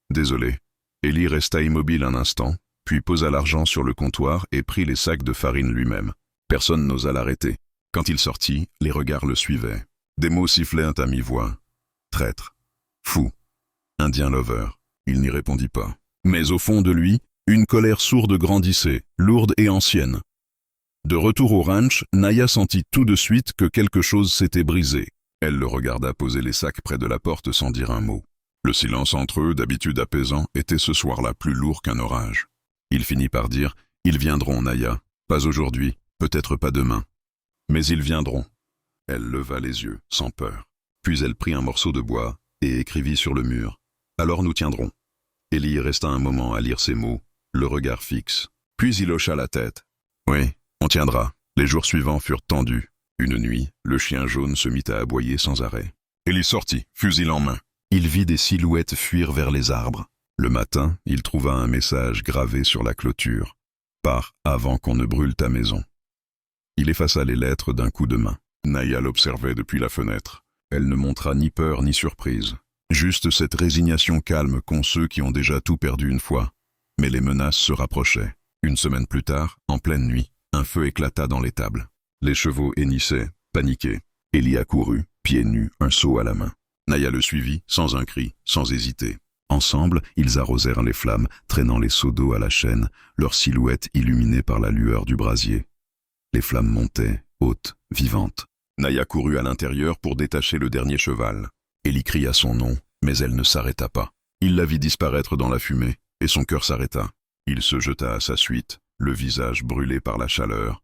Désolé. Élie resta immobile un instant, puis posa l'argent sur le comptoir et prit les sacs de farine lui-même. Personne n'osa l'arrêter. Quand il sortit, les regards le suivaient. Des mots sifflèrent à mi-voix. Traître. Fou. Indien lover. Il n'y répondit pas. Mais au fond de lui, une colère sourde grandissait, lourde et ancienne. De retour au ranch, Naya sentit tout de suite que quelque chose s'était brisé. Elle le regarda poser les sacs près de la porte sans dire un mot. Le silence entre eux, d'habitude apaisant, était ce soir-là plus lourd qu'un orage. Il finit par dire « Ils viendront, Naya. Pas aujourd'hui, peut-être pas demain. Mais ils viendront. » Elle leva les yeux, sans peur. Puis elle prit un morceau de bois et écrivit sur le mur « Alors nous tiendrons. » Élie resta un moment à lire ces mots, le regard fixe. Puis il hocha la tête. « Oui, on tiendra. » Les jours suivants furent tendus. Une nuit, le chien jaune se mit à aboyer sans arrêt. Élie sortit, fusil en main. Il vit des silhouettes fuir vers les arbres. Le matin, il trouva un message gravé sur la clôture. « Pars avant qu'on ne brûle ta maison. » Il effaça les lettres d'un coup de main. Naya l'observait depuis la fenêtre. Elle ne montra ni peur ni surprise. Juste cette résignation calme qu'ont ceux qui ont déjà tout perdu une fois. Mais les menaces se rapprochaient. Une semaine plus tard, en pleine nuit, un feu éclata dans l'étable. Les chevaux hennissaient, paniqués. Élie accourut, pieds nus, un seau à la main. Naya le suivit, sans un cri, sans hésiter. Ensemble, ils arrosèrent les flammes, traînant les seaux d'eau à la chaîne, leurs silhouettes illuminées par la lueur du brasier. Les flammes montaient, hautes, vivantes. Naya courut à l'intérieur pour détacher le dernier cheval. Élie cria son nom, mais elle ne s'arrêta pas. Il la vit disparaître dans la fumée, et son cœur s'arrêta. Il se jeta à sa suite, le visage brûlé par la chaleur.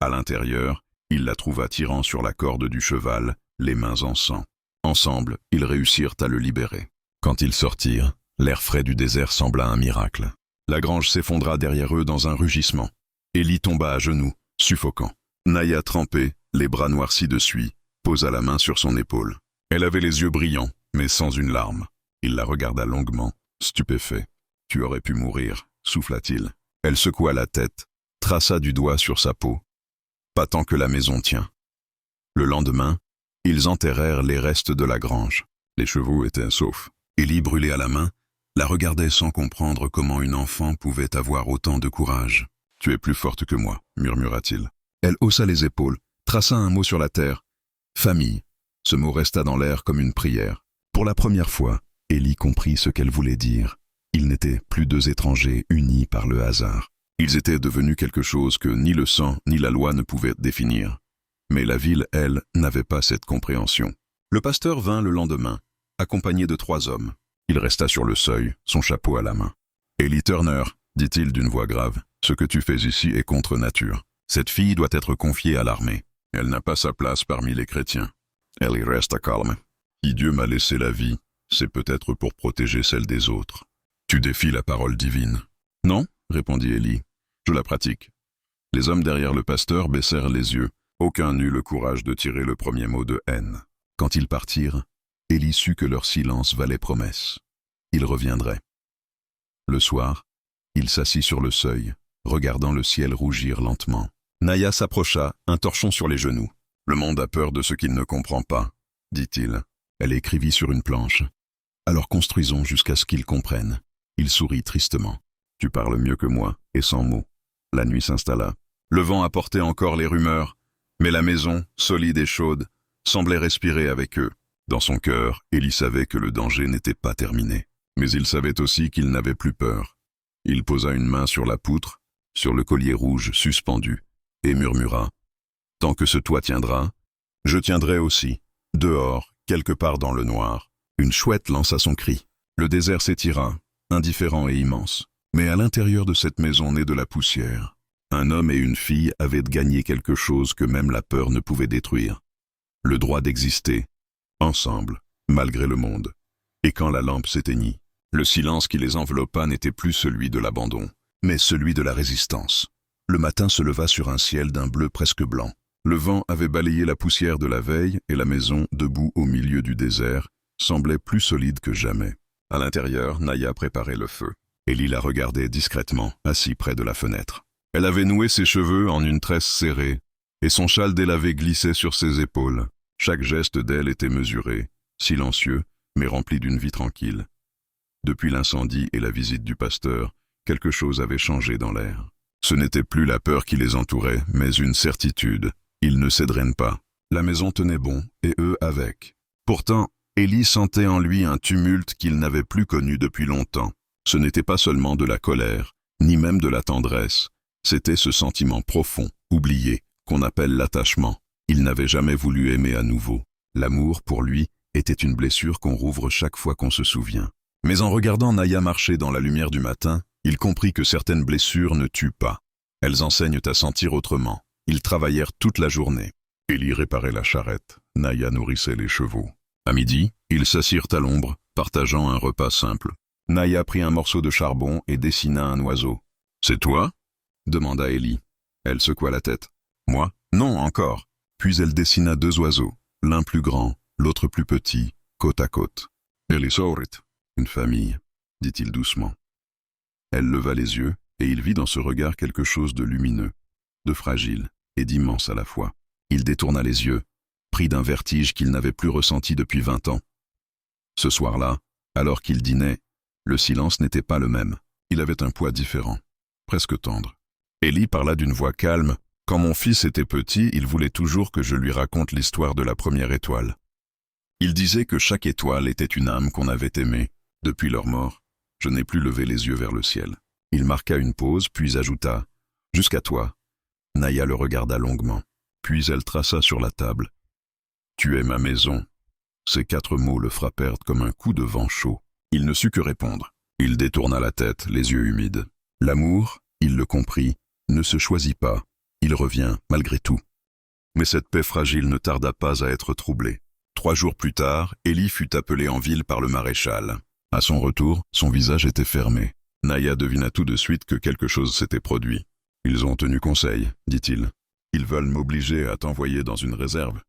À l'intérieur, il la trouva tirant sur la corde du cheval, les mains en sang. Ensemble, ils réussirent à le libérer. Quand ils sortirent, l'air frais du désert sembla un miracle. La grange s'effondra derrière eux dans un rugissement. Élie tomba à genoux, suffocant. Naya, trempée, les bras noircis de suie, posa la main sur son épaule. Elle avait les yeux brillants, mais sans une larme. Il la regarda longuement, stupéfait. « Tu aurais pu mourir », souffla-t-il. Elle secoua la tête, traça du doigt sur sa peau. « Pas tant que la maison tient. » Le lendemain, ils enterrèrent les restes de la grange. Les chevaux étaient saufs. Élie, brûlée à la main, la regardait sans comprendre comment une enfant pouvait avoir autant de courage. « Tu es plus forte que moi », murmura-t-il. Elle haussa les épaules, traça un mot sur la terre. « Famille ». Ce mot resta dans l'air comme une prière. Pour la première fois, Élie comprit ce qu'elle voulait dire. Ils n'étaient plus deux étrangers unis par le hasard. Ils étaient devenus quelque chose que ni le sang ni la loi ne pouvaient définir. Mais la ville, elle, n'avait pas cette compréhension. Le pasteur vint le lendemain, accompagné de 3 hommes. Il resta sur le seuil, son chapeau à la main. « Élie Turner, dit-il d'une voix grave, ce que tu fais ici est contre nature. Cette fille doit être confiée à l'armée. Elle n'a pas sa place parmi les chrétiens. » Élie resta calme. Si Dieu m'a laissé la vie, c'est peut-être pour protéger celle des autres. Tu défies la parole divine. Non, répondit Élie. Je la pratique. Les hommes derrière le pasteur baissèrent les yeux. Aucun n'eut le courage de tirer le premier mot de haine. Quand ils partirent, Élie sut que leur silence valait promesse. Ils reviendraient. Le soir, il s'assit sur le seuil, regardant le ciel rougir lentement. Naya s'approcha, un torchon sur les genoux. « Le monde a peur de ce qu'il ne comprend pas, » dit-il. Elle écrivit sur une planche. « Alors construisons jusqu'à ce qu'il comprenne. » Il sourit tristement. « Tu parles mieux que moi, et sans mots. » La nuit s'installa. Le vent apportait encore les rumeurs, mais la maison, solide et chaude, semblait respirer avec eux. Dans son cœur, Élie savait que le danger n'était pas terminé. Mais il savait aussi qu'il n'avait plus peur. Il posa une main sur la poutre, sur le collier rouge suspendu, et murmura « Tant que ce toit tiendra, je tiendrai aussi, dehors, quelque part dans le noir. » Une chouette lança son cri. Le désert s'étira, indifférent et immense. Mais à l'intérieur de cette maison née de la poussière, un homme et une fille avaient gagné quelque chose que même la peur ne pouvait détruire. Le droit d'exister, ensemble, malgré le monde. Et quand la lampe s'éteignit, le silence qui les enveloppa n'était plus celui de l'abandon, mais celui de la résistance. Le matin se leva sur un ciel d'un bleu presque blanc. Le vent avait balayé la poussière de la veille et la maison, debout au milieu du désert, semblait plus solide que jamais. À l'intérieur, Naya préparait le feu. Élie la regardait discrètement, assis près de la fenêtre. Elle avait noué ses cheveux en une tresse serrée, et son châle délavé glissait sur ses épaules. Chaque geste d'elle était mesuré, silencieux, mais rempli d'une vie tranquille. Depuis l'incendie et la visite du pasteur, quelque chose avait changé dans l'air. Ce n'était plus la peur qui les entourait, mais une certitude. Ils ne céderaient pas. La maison tenait bon, et eux avec. Pourtant, Élie sentait en lui un tumulte qu'il n'avait plus connu depuis longtemps. Ce n'était pas seulement de la colère, ni même de la tendresse. C'était ce sentiment profond, oublié, qu'on appelle l'attachement. Il n'avait jamais voulu aimer à nouveau. L'amour, pour lui, était une blessure qu'on rouvre chaque fois qu'on se souvient. Mais en regardant Naya marcher dans la lumière du matin, il comprit que certaines blessures ne tuent pas. Elles enseignent à sentir autrement. Ils travaillèrent toute la journée. Élie réparait la charrette. Naya nourrissait les chevaux. À midi, ils s'assirent à l'ombre, partageant un repas simple. Naya prit un morceau de charbon et dessina un oiseau. « C'est toi ?» demanda Élie. Elle secoua la tête. « Moi ? Non, encore. » Puis elle dessina deux oiseaux, l'un plus grand, l'autre plus petit, côte à côte. « Élie saurit, une famille, » dit-il doucement. Elle leva les yeux, et il vit dans ce regard quelque chose de lumineux, de fragile et d'immense à la fois. Il détourna les yeux, pris d'un vertige qu'il n'avait plus ressenti depuis 20 ans. Ce soir-là, alors qu'il dînait, le silence n'était pas le même. Il avait un poids différent, presque tendre. Élie parla d'une voix calme. « Quand mon fils était petit, il voulait toujours que je lui raconte l'histoire de la première étoile. Il disait que chaque étoile était une âme qu'on avait aimée. Depuis leur mort, je n'ai plus levé les yeux vers le ciel. » Il marqua une pause, puis ajouta « Jusqu'à toi. » Naya le regarda longuement. Puis elle traça sur la table. « Tu es ma maison. » Ces 4 mots le frappèrent comme un coup de vent chaud. Il ne sut que répondre. Il détourna la tête, les yeux humides. L'amour, il le comprit, ne se choisit pas. Il revient, malgré tout. Mais cette paix fragile ne tarda pas à être troublée. 3 jours plus tard, Élie fut appelé en ville par le maréchal. À son retour, son visage était fermé. Naya devina tout de suite que quelque chose s'était produit. « Ils ont tenu conseil, dit-il. Ils veulent m'obliger à t'envoyer dans une réserve. »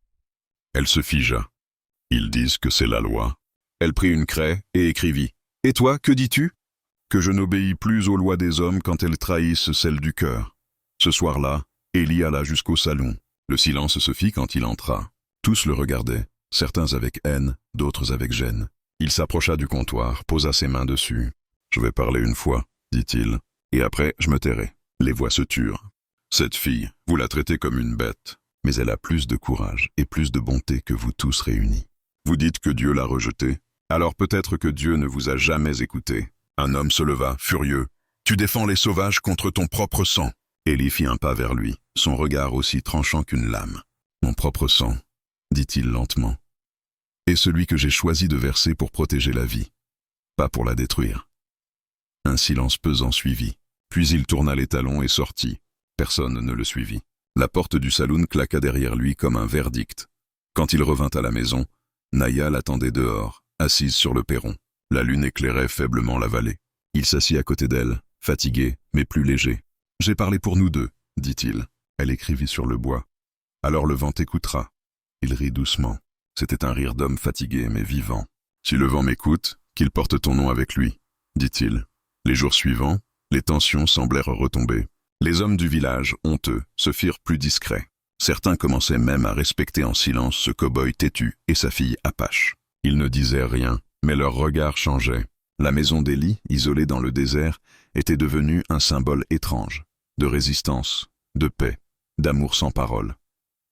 Elle se figea. « Ils disent que c'est la loi. » Elle prit une craie et écrivit. « Et toi, que dis-tu ? » « Que je n'obéis plus aux lois des hommes quand elles trahissent celles du cœur. » Ce soir-là, Élie alla jusqu'au salon. Le silence se fit quand il entra. Tous le regardaient, certains avec haine, d'autres avec gêne. Il s'approcha du comptoir, posa ses mains dessus. « Je vais parler une fois, » dit-il, « et après je me tairai. » Les voix se turent. « Cette fille, vous la traitez comme une bête, mais elle a plus de courage et plus de bonté que vous tous réunis. Vous dites que Dieu l'a rejetée, alors peut-être que Dieu ne vous a jamais écouté. » Un homme se leva, furieux. « Tu défends les sauvages contre ton propre sang. » Élie fit un pas vers lui, son regard aussi tranchant qu'une lame. « Mon propre sang, » dit-il lentement, « est celui que j'ai choisi de verser pour protéger la vie, pas pour la détruire. » Un silence pesant suivit, puis il tourna les talons et sortit. Personne ne le suivit. La porte du saloon claqua derrière lui comme un verdict. Quand il revint à la maison, Naya l'attendait dehors, assise sur le perron. La lune éclairait faiblement la vallée. Il s'assit à côté d'elle, fatigué, mais plus léger. « J'ai parlé pour nous deux, dit-il. Elle écrivit sur le bois. « Alors le vent t'écoutera. » Il rit doucement. C'était un rire d'homme fatigué, mais vivant. « Si le vent m'écoute, qu'il porte ton nom avec lui, dit-il. » Les jours suivants, les tensions semblèrent retomber. Les hommes du village, honteux, se firent plus discrets. Certains commençaient même à respecter en silence ce cow-boy têtu et sa fille Apache. Ils ne disaient rien, mais leurs regards changeaient. La maison d'Eli, isolée dans le désert, était devenue un symbole étrange, de résistance, de paix, d'amour sans parole.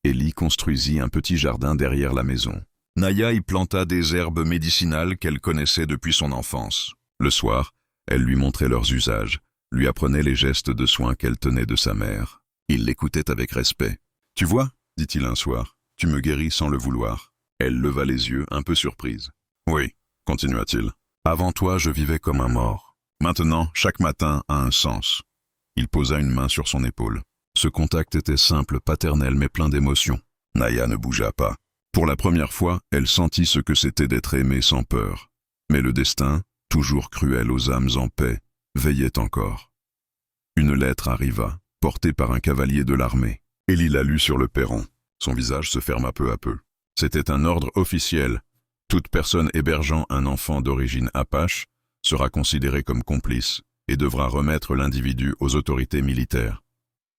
Eli construisit un petit jardin derrière la maison. Naya y planta des herbes médicinales qu'elle connaissait depuis son enfance. Le soir, elle lui montrait leurs usages, lui apprenait les gestes de soins qu'elle tenait de sa mère. Il l'écoutait avec respect. « Tu vois, dit-il un soir, tu me guéris sans le vouloir. » Elle leva les yeux, un peu surprise. « Oui, continua-t-il. Avant toi, je vivais comme un mort. Maintenant, chaque matin a un sens. » Il posa une main sur son épaule. Ce contact était simple, paternel, mais plein d'émotion. Naya ne bougea pas. Pour la première fois, elle sentit ce que c'était d'être aimée sans peur. Mais le destin, toujours cruel aux âmes en paix, veillait encore. Une lettre arriva, portée par un cavalier de l'armée. Eli la lut sur le perron. Son visage se ferma peu à peu. C'était un ordre officiel. Toute personne hébergeant un enfant d'origine Apache sera considérée comme complice et devra remettre l'individu aux autorités militaires.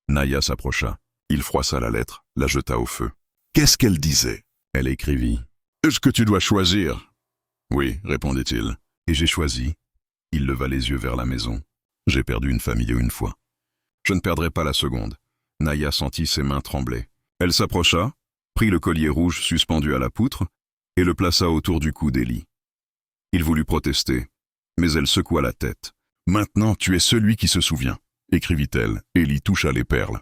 Naya s'approcha. Il froissa la lettre, la jeta au feu. « Qu'est-ce qu'elle disait ?» Elle écrivit. « Est-ce que tu dois choisir ?» « Oui, répondit-il. Et j'ai choisi. » Il leva les yeux vers la maison. « J'ai perdu une famille une fois. Je ne perdrai pas la seconde. » Naya sentit ses mains trembler. Elle s'approcha, prit le collier rouge suspendu à la poutre et le plaça autour du cou d'Eli. Il voulut protester, mais elle secoua la tête. « Maintenant, tu es celui qui se souvient, » écrivit-elle. Eli toucha les perles.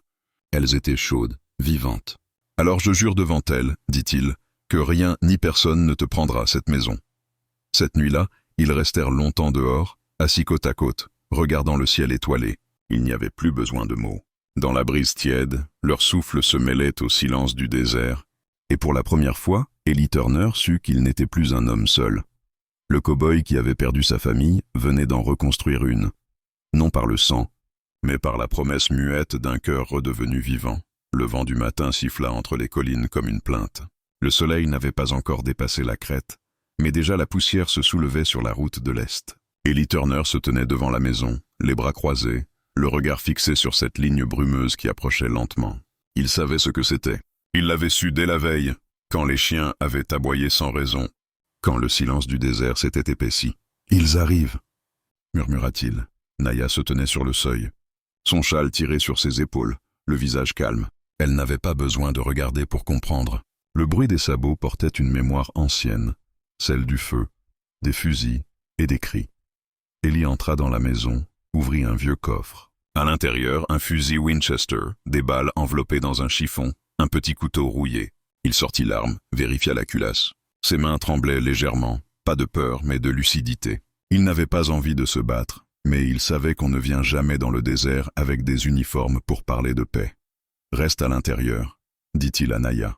Elles étaient chaudes, vivantes. « Alors je jure devant elle, dit-il, que rien ni personne ne te prendra cette maison. » Cette nuit-là, ils restèrent longtemps dehors, assis côte à côte, regardant le ciel étoilé. Il n'y avait plus besoin de mots. Dans la brise tiède, leur souffle se mêlait au silence du désert, et pour la première fois, Eli Turner sut qu'il n'était plus un homme seul. Le cow-boy qui avait perdu sa famille venait d'en reconstruire une, non par le sang, mais par la promesse muette d'un cœur redevenu vivant. Le vent du matin siffla entre les collines comme une plainte. Le soleil n'avait pas encore dépassé la crête, mais déjà la poussière se soulevait sur la route de l'Est. Eli Turner se tenait devant la maison, les bras croisés, le regard fixé sur cette ligne brumeuse qui approchait lentement. Il savait ce que c'était. Il l'avait su dès la veille, quand les chiens avaient aboyé sans raison, quand le silence du désert s'était épaissi. « Ils arrivent !» murmura-t-il. Naya se tenait sur le seuil, son châle tiré sur ses épaules, le visage calme. Elle n'avait pas besoin de regarder pour comprendre. Le bruit des sabots portait une mémoire ancienne, celle du feu, des fusils et des cris. Eli entra dans la maison, ouvrit un vieux coffre. À l'intérieur, un fusil Winchester, des balles enveloppées dans un chiffon, un petit couteau rouillé. Il sortit l'arme, vérifia la culasse. Ses mains tremblaient légèrement, pas de peur mais de lucidité. Il n'avait pas envie de se battre, mais il savait qu'on ne vient jamais dans le désert avec des uniformes pour parler de paix. « Reste à l'intérieur », dit-il à Naya.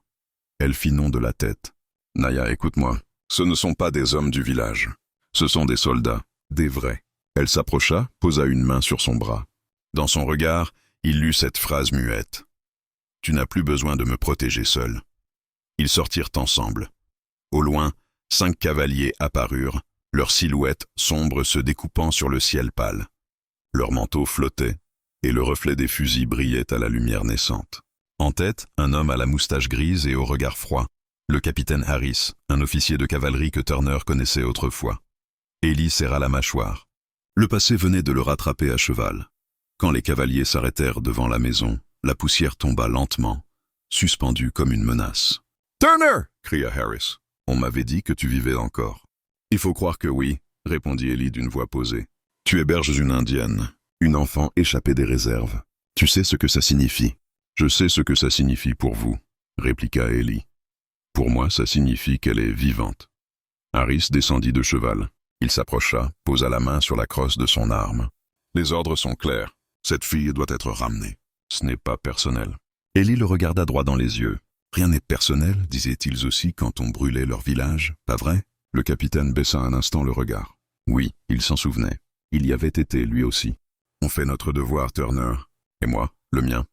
Elle fit non de la tête. « Naya, écoute-moi, ce ne sont pas des hommes du village. Ce sont des soldats, des vrais. » Elle s'approcha, posa une main sur son bras. Dans son regard, il lut cette phrase muette. « Tu n'as plus besoin de me protéger seul. » Ils sortirent ensemble. Au loin, 5 cavaliers apparurent, leurs silhouettes sombres se découpant sur le ciel pâle. Leurs manteaux flottaient, et le reflet des fusils brillait à la lumière naissante. En tête, un homme à la moustache grise et au regard froid, le capitaine Harris, un officier de cavalerie que Turner connaissait autrefois. Eli serra la mâchoire. Le passé venait de le rattraper à cheval. Quand les cavaliers s'arrêtèrent devant la maison, la poussière tomba lentement, suspendue comme une menace. « Turner !» cria Harris. « On m'avait dit que tu vivais encore. »« Il faut croire que oui, » répondit Eli d'une voix posée. « Tu héberges une indienne, une enfant échappée des réserves. Tu sais ce que ça signifie. »« Je sais ce que ça signifie pour vous, » répliqua Eli. « Pour moi, ça signifie qu'elle est vivante. » Harris descendit de cheval. Il s'approcha, posa la main sur la crosse de son arme. « Les ordres sont clairs. Cette fille doit être ramenée. Ce n'est pas personnel. » Eli le regarda droit dans les yeux. Rien n'est personnel, disaient-ils aussi quand on brûlait leur village, pas vrai? Le capitaine baissa un instant le regard. Oui, il s'en souvenait. Il y avait été, lui aussi. On fait notre devoir, Turner. Et moi, le mien.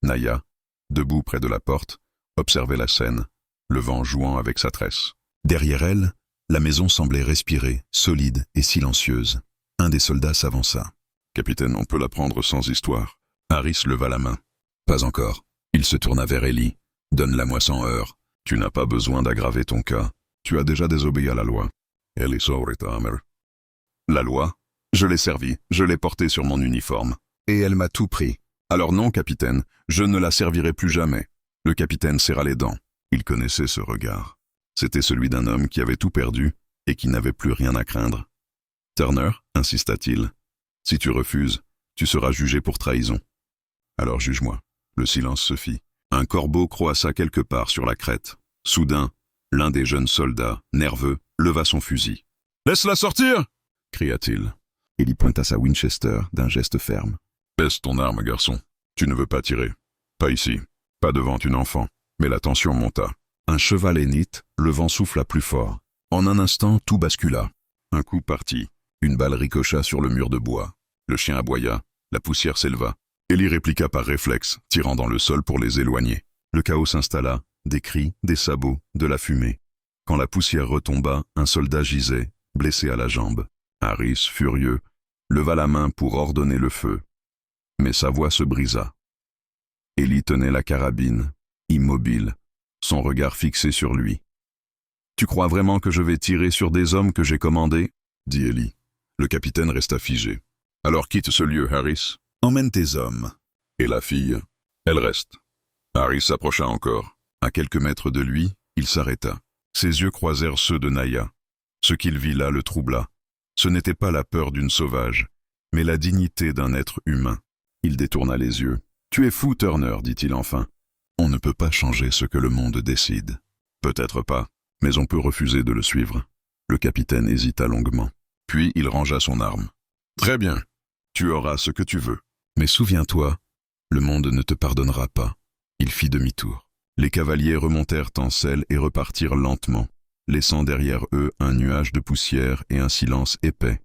Naya, debout près de la porte, observait la scène, le vent jouant avec sa tresse. Derrière elle, la maison semblait respirer, solide et silencieuse. Un des soldats s'avança. « Capitaine, on peut la prendre sans histoire. » Harris leva la main. « Pas encore. » Il se tourna vers Ellie. « Donne-la-moi sans heurts. Tu n'as pas besoin d'aggraver ton cas. Tu as déjà désobéi à la loi. » Ellie Souritamer. « La loi? Je l'ai servie, je l'ai portée sur mon uniforme. Et elle m'a tout pris. Alors non, capitaine, je ne la servirai plus jamais. » Le capitaine serra les dents. Il connaissait ce regard. C'était celui d'un homme qui avait tout perdu et qui n'avait plus rien à craindre. « Turner, insista-t-il, si tu refuses, tu seras jugé pour trahison. » « Alors juge-moi. » Le silence se fit. Un corbeau croissa quelque part sur la crête. Soudain, l'un des jeunes soldats, nerveux, leva son fusil. « Laisse-la sortir !» cria-t-il. Il y pointa sa Winchester d'un geste ferme. « Baisse ton arme, garçon. Tu ne veux pas tirer. Pas ici. Pas devant une enfant. » Mais la tension monta. Un cheval hennite, le vent souffla plus fort. En un instant, tout bascula. Un coup partit. Une balle ricocha sur le mur de bois. Le chien aboya. La poussière s'éleva. Ellie répliqua par réflexe, tirant dans le sol pour les éloigner. Le chaos s'installa. Des cris, des sabots, de la fumée. Quand la poussière retomba, un soldat gisait, blessé à la jambe. Harris, furieux, leva la main pour ordonner le feu. Mais sa voix se brisa. Ellie tenait la carabine, immobile, son regard fixé sur lui. « Tu crois vraiment que je vais tirer sur des hommes que j'ai commandés ?» dit Ellie. Le capitaine resta figé. « Alors quitte ce lieu, Harris. Emmène tes hommes. » Et la fille, elle reste. Harris s'approcha encore. À quelques mètres de lui, il s'arrêta. Ses yeux croisèrent ceux de Naya. Ce qu'il vit là le troubla. Ce n'était pas la peur d'une sauvage, mais la dignité d'un être humain. Il détourna les yeux. « Tu es fou, Turner, dit-il enfin. On ne peut pas changer ce que le monde décide. Peut-être pas, mais on peut refuser de le suivre. » Le capitaine hésita longuement. Puis il rangea son arme. « Très bien, tu auras ce que tu veux. Mais souviens-toi, le monde ne te pardonnera pas. » Il fit demi-tour. Les cavaliers remontèrent en selle et repartirent lentement, laissant derrière eux un nuage de poussière et un silence épais.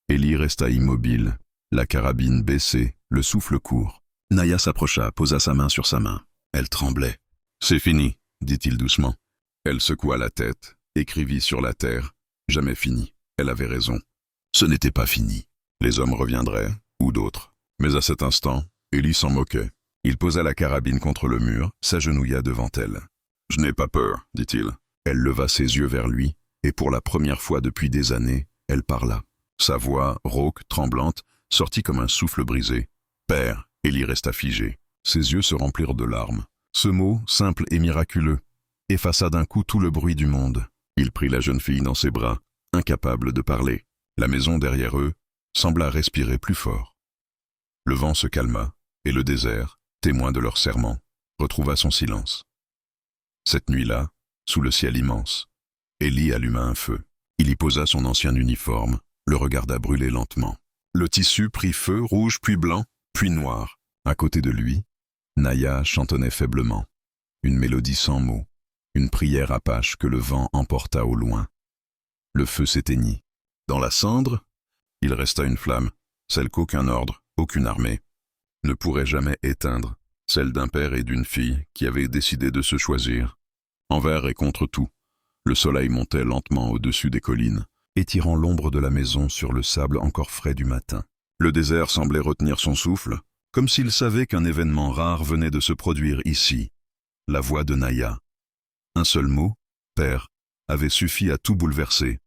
Ellie resta immobile, la carabine baissée, le souffle court. Naya s'approcha, posa sa main sur sa main. Elle tremblait. « C'est fini, » dit-il doucement. Elle secoua la tête, écrivit sur la terre. Jamais fini. Elle avait raison. Ce n'était pas fini. Les hommes reviendraient, ou d'autres. Mais à cet instant, Ellie s'en moquait. Il posa la carabine contre le mur, s'agenouilla devant elle. « Je n'ai pas peur, dit-il. » Elle leva ses yeux vers lui, et pour la première fois depuis des années, elle parla. Sa voix, rauque, tremblante, sortit comme un souffle brisé. « Père !» Ellie resta figée. Ses yeux se remplirent de larmes. Ce mot, simple et miraculeux, effaça d'un coup tout le bruit du monde. Il prit la jeune fille dans ses bras, incapable de parler. La maison derrière eux sembla respirer plus fort. Le vent se calma, et le désert, témoin de leur serment, retrouva son silence. Cette nuit-là, sous le ciel immense, Ellie alluma un feu. Il y posa son ancien uniforme, le regarda brûler lentement. Le tissu prit feu, rouge puis blanc, puis noir. À côté de lui, Naya chantonnait faiblement. Une mélodie sans mots, une prière apache que le vent emporta au loin. Le feu s'éteignit. Dans la cendre, il resta une flamme, celle qu'aucun ordre, aucune armée ne pourrait jamais éteindre, celle d'un père et d'une fille qui avaient décidé de se choisir. Envers et contre tout, le soleil montait lentement au-dessus des collines, étirant l'ombre de la maison sur le sable encore frais du matin. Le désert semblait retenir son souffle, comme s'il savait qu'un événement rare venait de se produire ici. La voix de Naya. Un seul mot, père, avait suffi à tout bouleverser.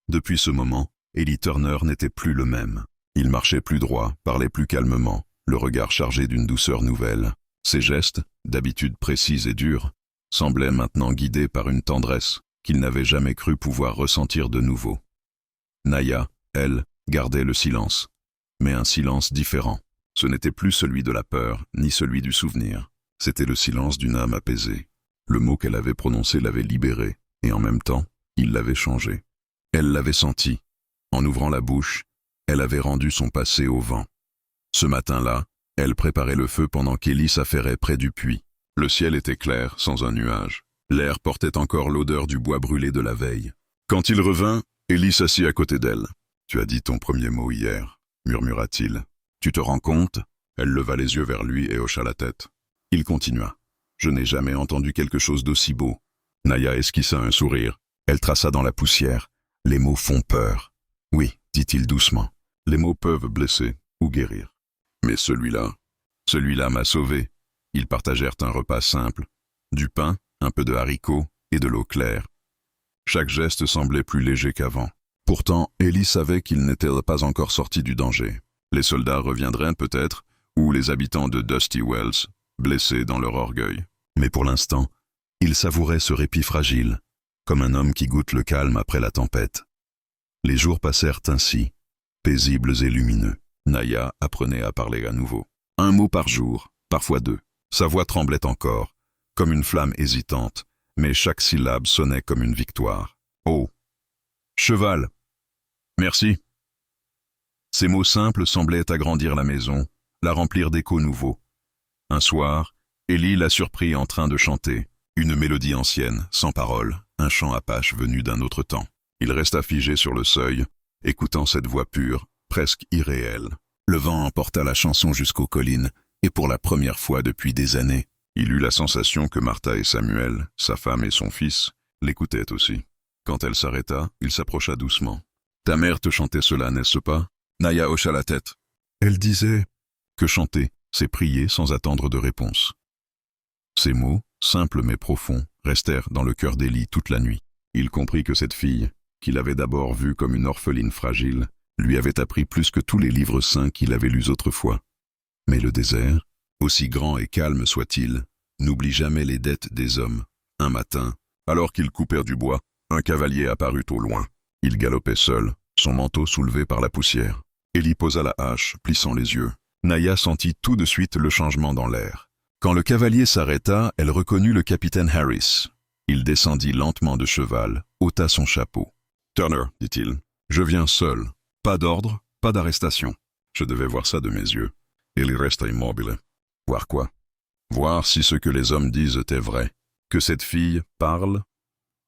Depuis ce moment, Ellie Turner n'était plus le même. Il marchait plus droit, parlait plus calmement, le regard chargé d'une douceur nouvelle. Ses gestes, d'habitude précis et durs, semblaient maintenant guidés par une tendresse qu'il n'avait jamais cru pouvoir ressentir de nouveau. Naya, elle, gardait le silence, mais un silence différent. Ce n'était plus celui de la peur, ni celui du souvenir. C'était le silence d'une âme apaisée. Le mot qu'elle avait prononcé l'avait libérée, et en même temps, il l'avait changée. Elle l'avait senti. En ouvrant la bouche, elle avait rendu son passé au vent. Ce matin-là, elle préparait le feu pendant qu'Ellie s'affairait près du puits. Le ciel était clair, sans un nuage. L'air portait encore l'odeur du bois brûlé de la veille. Quand il revint, Ellie s'assit à côté d'elle. « Tu as dit ton premier mot hier, » murmura-t-il. « Tu te rends compte ?» Elle leva les yeux vers lui et hocha la tête. Il continua. « Je n'ai jamais entendu quelque chose d'aussi beau. » Naya esquissa un sourire. Elle traça dans la poussière. « Les mots font peur. »« Oui, » dit-il doucement. « Les mots peuvent blesser ou guérir. Mais celui-là m'a sauvé. » Ils partagèrent un repas simple. Du pain, un peu de haricots et de l'eau claire. Chaque geste semblait plus léger qu'avant. Pourtant, Ellie savait qu'il n'était pas encore sorti du danger. Les soldats reviendraient peut-être, ou les habitants de Dusty Wells, blessés dans leur orgueil. Mais pour l'instant, il savourait ce répit fragile, comme un homme qui goûte le calme après la tempête. Les jours passèrent ainsi, paisibles et lumineux. Naya apprenait à parler à nouveau. Un mot par jour, parfois deux. Sa voix tremblait encore, comme une flamme hésitante, mais chaque syllabe sonnait comme une victoire. « Oh! Cheval! Merci! » Ces mots simples semblaient agrandir la maison, la remplir d'échos nouveaux. Un soir, Ellie la surprit en train de chanter, une mélodie ancienne, sans paroles, un chant apache venu d'un autre temps. Il resta figé sur le seuil, écoutant cette voix pure, presque irréelle. Le vent emporta la chanson jusqu'aux collines, et pour la première fois depuis des années, il eut la sensation que Martha et Samuel, sa femme et son fils, l'écoutaient aussi. Quand elle s'arrêta, il s'approcha doucement. « Ta mère te chantait cela, n'est-ce pas ?» Naya hocha la tête. Elle disait que chanter, c'est prier sans attendre de réponse. Ces mots, simples mais profonds, restèrent dans le cœur d'Ellie toute la nuit. Il comprit que cette fille, qu'il avait d'abord vue comme une orpheline fragile, lui avait appris plus que tous les livres saints qu'il avait lus autrefois. Mais le désert, aussi grand et calme soit-il, n'oublie jamais les dettes des hommes. Un matin, alors qu'ils coupèrent du bois, un cavalier apparut au loin. Il galopait seul, son manteau soulevé par la poussière. Ellie posa la hache, plissant les yeux. Naya sentit tout de suite le changement dans l'air. Quand le cavalier s'arrêta, elle reconnut le capitaine Harris. Il descendit lentement de cheval, ôta son chapeau. « Turner, dit-il, je viens seul. Pas d'ordre, pas d'arrestation. Je devais voir ça de mes yeux. » Ellie resta immobile. Voir quoi? Voir si ce que les hommes disent est vrai. Que cette fille parle?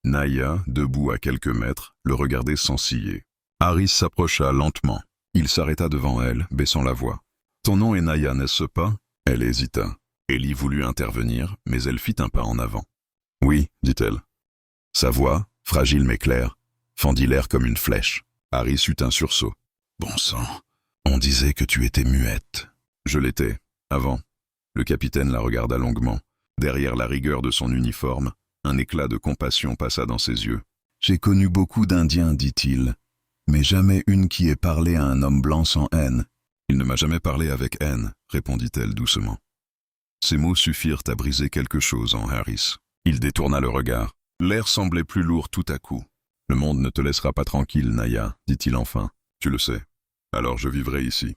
Naya, debout à quelques mètres, le regardait sans ciller. Harris s'approcha lentement. Il s'arrêta devant elle, baissant la voix. « Ton nom est Naya, n'est-ce pas ?» Elle hésita. Ellie voulut intervenir, mais elle fit un pas en avant. « Oui, dit-elle. » Sa voix, fragile mais claire, fendit l'air comme une flèche. Harris eut un sursaut. « Bon sang, on disait que tu étais muette. »« Je l'étais, avant. » Le capitaine la regarda longuement. Derrière la rigueur de son uniforme, un éclat de compassion passa dans ses yeux. « J'ai connu beaucoup d'Indiens, dit-il, mais jamais une qui ait parlé à un homme blanc sans haine. »« Il ne m'a jamais parlé avec haine, » répondit-elle doucement. Ces mots suffirent à briser quelque chose en Harris. Il détourna le regard. L'air semblait plus lourd tout à coup. « Le monde ne te laissera pas tranquille, Naya, dit-il enfin. Tu le sais. Alors je vivrai ici. »«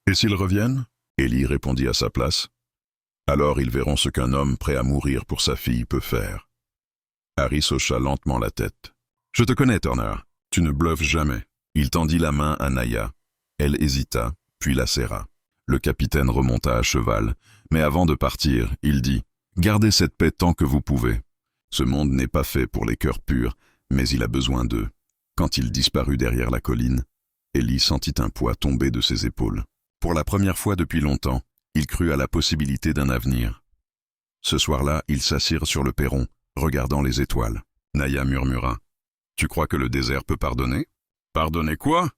Et s'ils reviennent ?» Ellie répondit à sa place. « Alors ils verront ce qu'un homme prêt à mourir pour sa fille peut faire. » Harris hocha lentement la tête. « Je te connais, Turner. Tu ne bluffes jamais. » Il tendit la main à Naya. Elle hésita, puis la serra. Le capitaine remonta à cheval, mais avant de partir, il dit « Gardez cette paix tant que vous pouvez. Ce monde n'est pas fait pour les cœurs purs, mais il a besoin d'eux. » Quand il disparut derrière la colline, Ellie sentit un poids tomber de ses épaules. Pour la première fois depuis longtemps, il crut à la possibilité d'un avenir. Ce soir-là, ils s'assirent sur le perron, regardant les étoiles. Naya murmura « Tu crois que le désert peut pardonner ?»« Pardonner quoi ?»«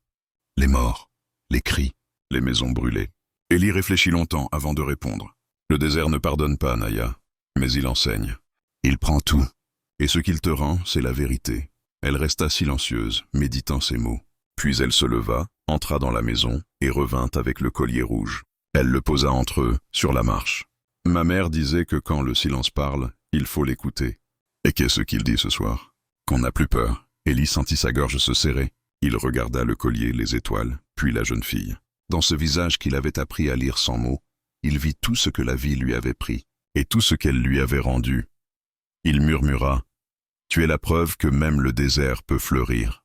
Les morts, les cris, les maisons brûlées. » Ellie réfléchit longtemps avant de répondre. « Le désert ne pardonne pas, Naya, mais il enseigne. Il prend tout. Et ce qu'il te rend, c'est la vérité. » Elle resta silencieuse, méditant ces mots. Puis elle se leva, entra dans la maison et revint avec le collier rouge. Elle le posa entre eux, sur la marche. « Ma mère disait que quand le silence parle, il faut l'écouter. » Et qu'est-ce qu'il dit ce soir ? Qu'on n'a plus peur. Ellie sentit sa gorge se serrer. Il regarda le collier, les étoiles, puis la jeune fille. Dans ce visage qu'il avait appris à lire sans mots, il vit tout ce que la vie lui avait pris, et tout ce qu'elle lui avait rendu. Il murmura « Tu es la preuve que même le désert peut fleurir. »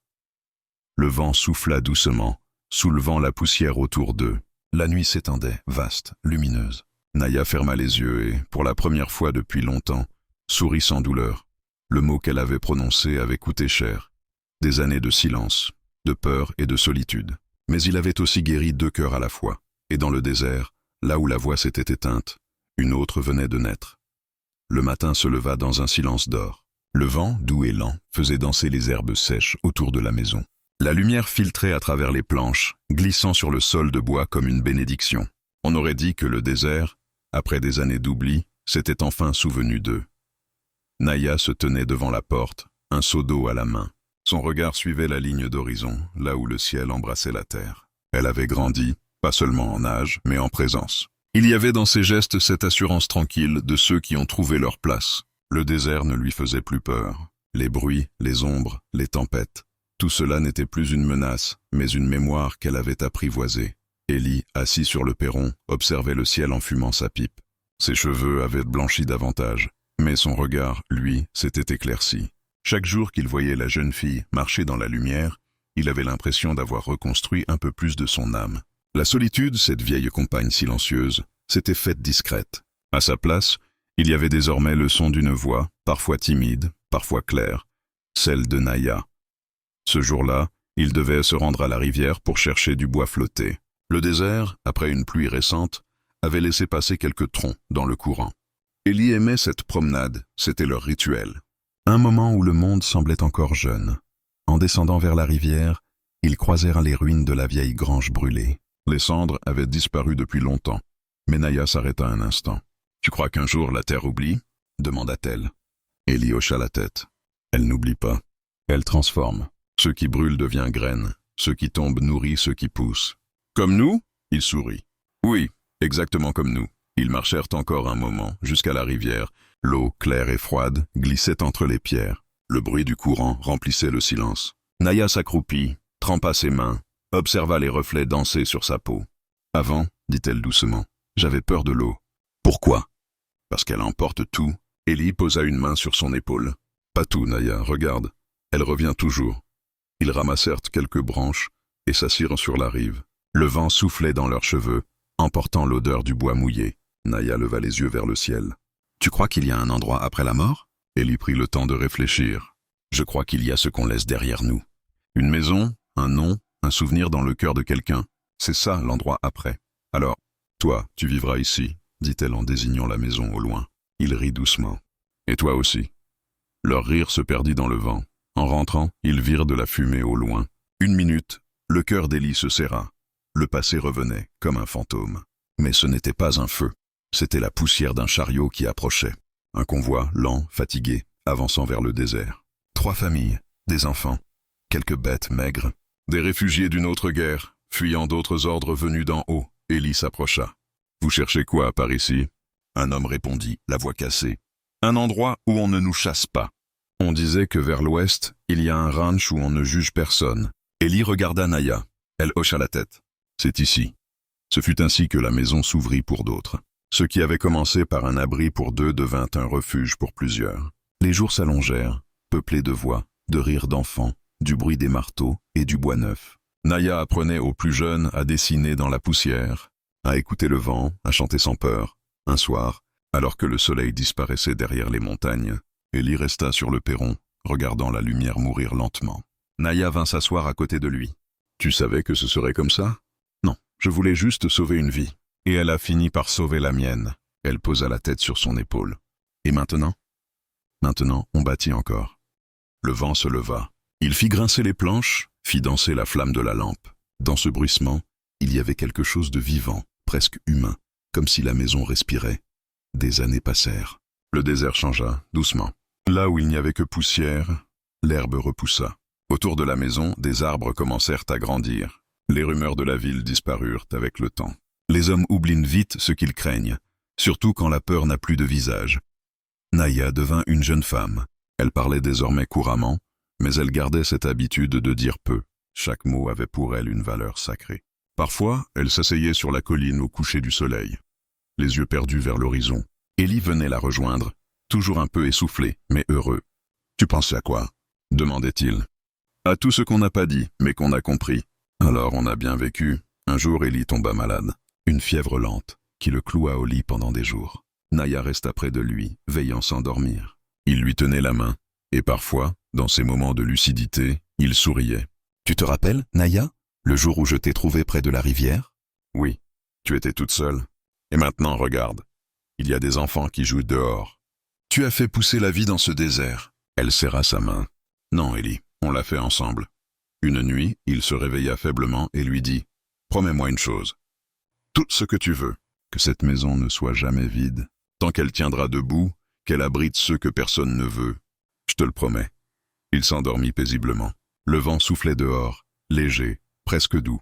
Le vent souffla doucement, soulevant la poussière autour d'eux. La nuit s'étendait, vaste, lumineuse. Naya ferma les yeux et, pour la première fois depuis longtemps, sourit sans douleur. Le mot qu'elle avait prononcé avait coûté cher. Des années de silence, de peur et de solitude. Mais il avait aussi guéri 2 cœurs à la fois. Et dans le désert, là où la voix s'était éteinte, une autre venait de naître. Le matin se leva dans un silence d'or. Le vent, doux et lent, faisait danser les herbes sèches autour de la maison. La lumière filtrait à travers les planches, glissant sur le sol de bois comme une bénédiction. On aurait dit que le désert, après des années d'oubli, s'était enfin souvenu d'eux. Naya se tenait devant la porte, un seau d'eau à la main. Son regard suivait la ligne d'horizon, là où le ciel embrassait la terre. Elle avait grandi, pas seulement en âge, mais en présence. Il y avait dans ses gestes cette assurance tranquille de ceux qui ont trouvé leur place. Le désert ne lui faisait plus peur. Les bruits, les ombres, les tempêtes, tout cela n'était plus une menace, mais une mémoire qu'elle avait apprivoisée. Élie, assis sur le perron, observait le ciel en fumant sa pipe. Ses cheveux avaient blanchi davantage, mais son regard, lui, s'était éclairci. Chaque jour qu'il voyait la jeune fille marcher dans la lumière, il avait l'impression d'avoir reconstruit un peu plus de son âme. La solitude, cette vieille compagne silencieuse, s'était faite discrète. À sa place, il y avait désormais le son d'une voix, parfois timide, parfois claire, celle de Naya. Ce jour-là, il devait se rendre à la rivière pour chercher du bois flotté. Le désert, après une pluie récente, avait laissé passer quelques troncs dans le courant. Élie aimait cette promenade, c'était leur rituel. Un moment où le monde semblait encore jeune. En descendant vers la rivière, ils croisèrent les ruines de la vieille grange brûlée. Les cendres avaient disparu depuis longtemps, mais Naya s'arrêta un instant. « Tu crois qu'un jour la terre oublie ?» demanda-t-elle. Élie hocha la tête. Elle n'oublie pas. Elle transforme. Ce qui brûle devient graine. Ce qui tombe nourrit ce qui pousse. « Comme nous ?» Il sourit. « Oui, exactement comme nous. » Ils marchèrent encore un moment, jusqu'à la rivière. L'eau, claire et froide, glissait entre les pierres. Le bruit du courant remplissait le silence. Naya s'accroupit, trempa ses mains, observa les reflets danser sur sa peau. « Avant, dit-elle doucement, j'avais peur de l'eau. »« Pourquoi ?»« Parce qu'elle emporte tout. » Élie posa une main sur son épaule. « Pas tout, Naya, regarde. Elle revient toujours. » Ils ramassèrent quelques branches et s'assirent sur la rive. Le vent soufflait dans leurs cheveux, emportant l'odeur du bois mouillé. Naya leva les yeux vers le ciel. « Tu crois qu'il y a un endroit après la mort ?» Élie prit le temps de réfléchir. « Je crois qu'il y a ce qu'on laisse derrière nous. Une maison, un nom, un souvenir dans le cœur de quelqu'un. C'est ça l'endroit après. Alors, toi, tu vivras ici, dit-elle en désignant la maison au loin. Il rit doucement. Et toi aussi. Leur rire se perdit dans le vent. En rentrant, ils virent de la fumée au loin. 1 minute, le cœur d'Élie se serra. Le passé revenait, comme un fantôme. Mais ce n'était pas un feu. C'était la poussière d'un chariot qui approchait. Un convoi, lent, fatigué, avançant vers le désert. 3 familles, des enfants, quelques bêtes maigres. Des réfugiés d'une autre guerre, fuyant d'autres ordres venus d'en haut. Élie s'approcha. « Vous cherchez quoi par ici ?» Un homme répondit, la voix cassée. « Un endroit où on ne nous chasse pas. On disait que vers l'ouest, il y a un ranch où on ne juge personne. » Élie regarda Naya. Elle hocha la tête. « C'est ici. » Ce fut ainsi que la maison s'ouvrit pour d'autres. Ce qui avait commencé par un abri pour 2 devint un refuge pour plusieurs. Les jours s'allongèrent, peuplés de voix, de rires d'enfants, du bruit des marteaux et du bois neuf. Naya apprenait aux plus jeunes à dessiner dans la poussière, à écouter le vent, à chanter sans peur. Un soir, alors que le soleil disparaissait derrière les montagnes, Élie resta sur le perron, regardant la lumière mourir lentement. Naya vint s'asseoir à côté de lui. « Tu savais que ce serait comme ça ?»« Non, je voulais juste sauver une vie. Et elle a fini par sauver la mienne. » Elle posa la tête sur son épaule. « Et maintenant ?»« Maintenant, on bâtit encore. » Le vent se leva. Il fit grincer les planches, fit danser la flamme de la lampe. Dans ce bruissement, il y avait quelque chose de vivant, presque humain, comme si la maison respirait. Des années passèrent. Le désert changea, doucement. Là où il n'y avait que poussière, l'herbe repoussa. Autour de la maison, des arbres commencèrent à grandir. Les rumeurs de la ville disparurent avec le temps. Les hommes oublient vite ce qu'ils craignent, surtout quand la peur n'a plus de visage. Naya devint une jeune femme. Elle parlait désormais couramment, mais elle gardait cette habitude de dire peu. Chaque mot avait pour elle une valeur sacrée. Parfois, elle s'asseyait sur la colline au coucher du soleil, les yeux perdus vers l'horizon. Élie venait la rejoindre, toujours un peu essoufflé, mais heureux. « Tu pensais à quoi ?» demandait-il. « À tout ce qu'on n'a pas dit, mais qu'on a compris. Alors on a bien vécu. » Un jour, Élie tomba malade. Une fièvre lente, qui le cloua au lit pendant des jours. Naya resta près de lui, veillant sans dormir. Il lui tenait la main, et parfois, dans ces moments de lucidité, il souriait. « Tu te rappelles, Naya, le jour où je t'ai trouvée près de la rivière ?»« Oui, tu étais toute seule. Et maintenant, regarde, il y a des enfants qui jouent dehors. Tu as fait pousser la vie dans ce désert. » Elle serra sa main. « Non, Ellie, on l'a fait ensemble. » Une nuit, il se réveilla faiblement et lui dit « Promets-moi une chose. Tout ce que tu veux, que cette maison ne soit jamais vide, tant qu'elle tiendra debout, qu'elle abrite ceux que personne ne veut. Je te le promets. » Il s'endormit paisiblement. Le vent soufflait dehors, léger, presque doux.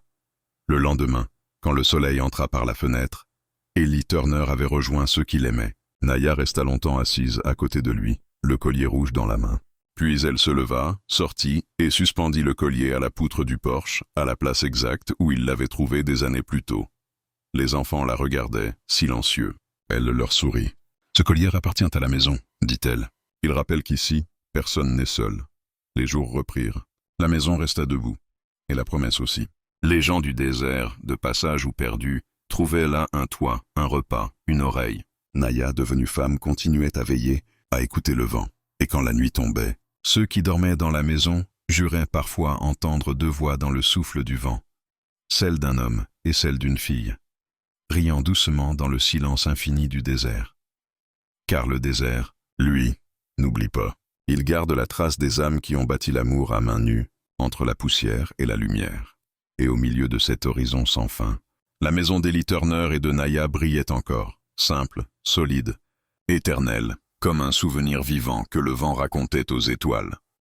Le lendemain, quand le soleil entra par la fenêtre, Ellie Turner avait rejoint ceux qui l'aimaient. Naya resta longtemps assise à côté de lui, le collier rouge dans la main. Puis elle se leva, sortit et suspendit le collier à la poutre du porche, à la place exacte où il l'avait trouvé des années plus tôt. Les enfants la regardaient, silencieux. Elle leur sourit. « Ce collier appartient à la maison, dit-elle. Il rappelle qu'ici, personne n'est seul. » Les jours reprirent. La maison resta debout. Et la promesse aussi. Les gens du désert, de passage ou perdus, trouvaient là un toit, un repas, une oreille. Naya, devenue femme, continuait à veiller, à écouter le vent. Et quand la nuit tombait, ceux qui dormaient dans la maison juraient parfois entendre deux voix dans le souffle du vent, celle d'un homme et celle d'une fille, riant doucement dans le silence infini du désert. Car le désert, lui, n'oublie pas. Il garde la trace des âmes qui ont bâti l'amour à main nue, entre la poussière et la lumière. Et au milieu de cet horizon sans fin, la maison d'Ellie Turner et de Naya brillait encore, simple, solide, éternelle, comme un souvenir vivant que le vent racontait aux étoiles.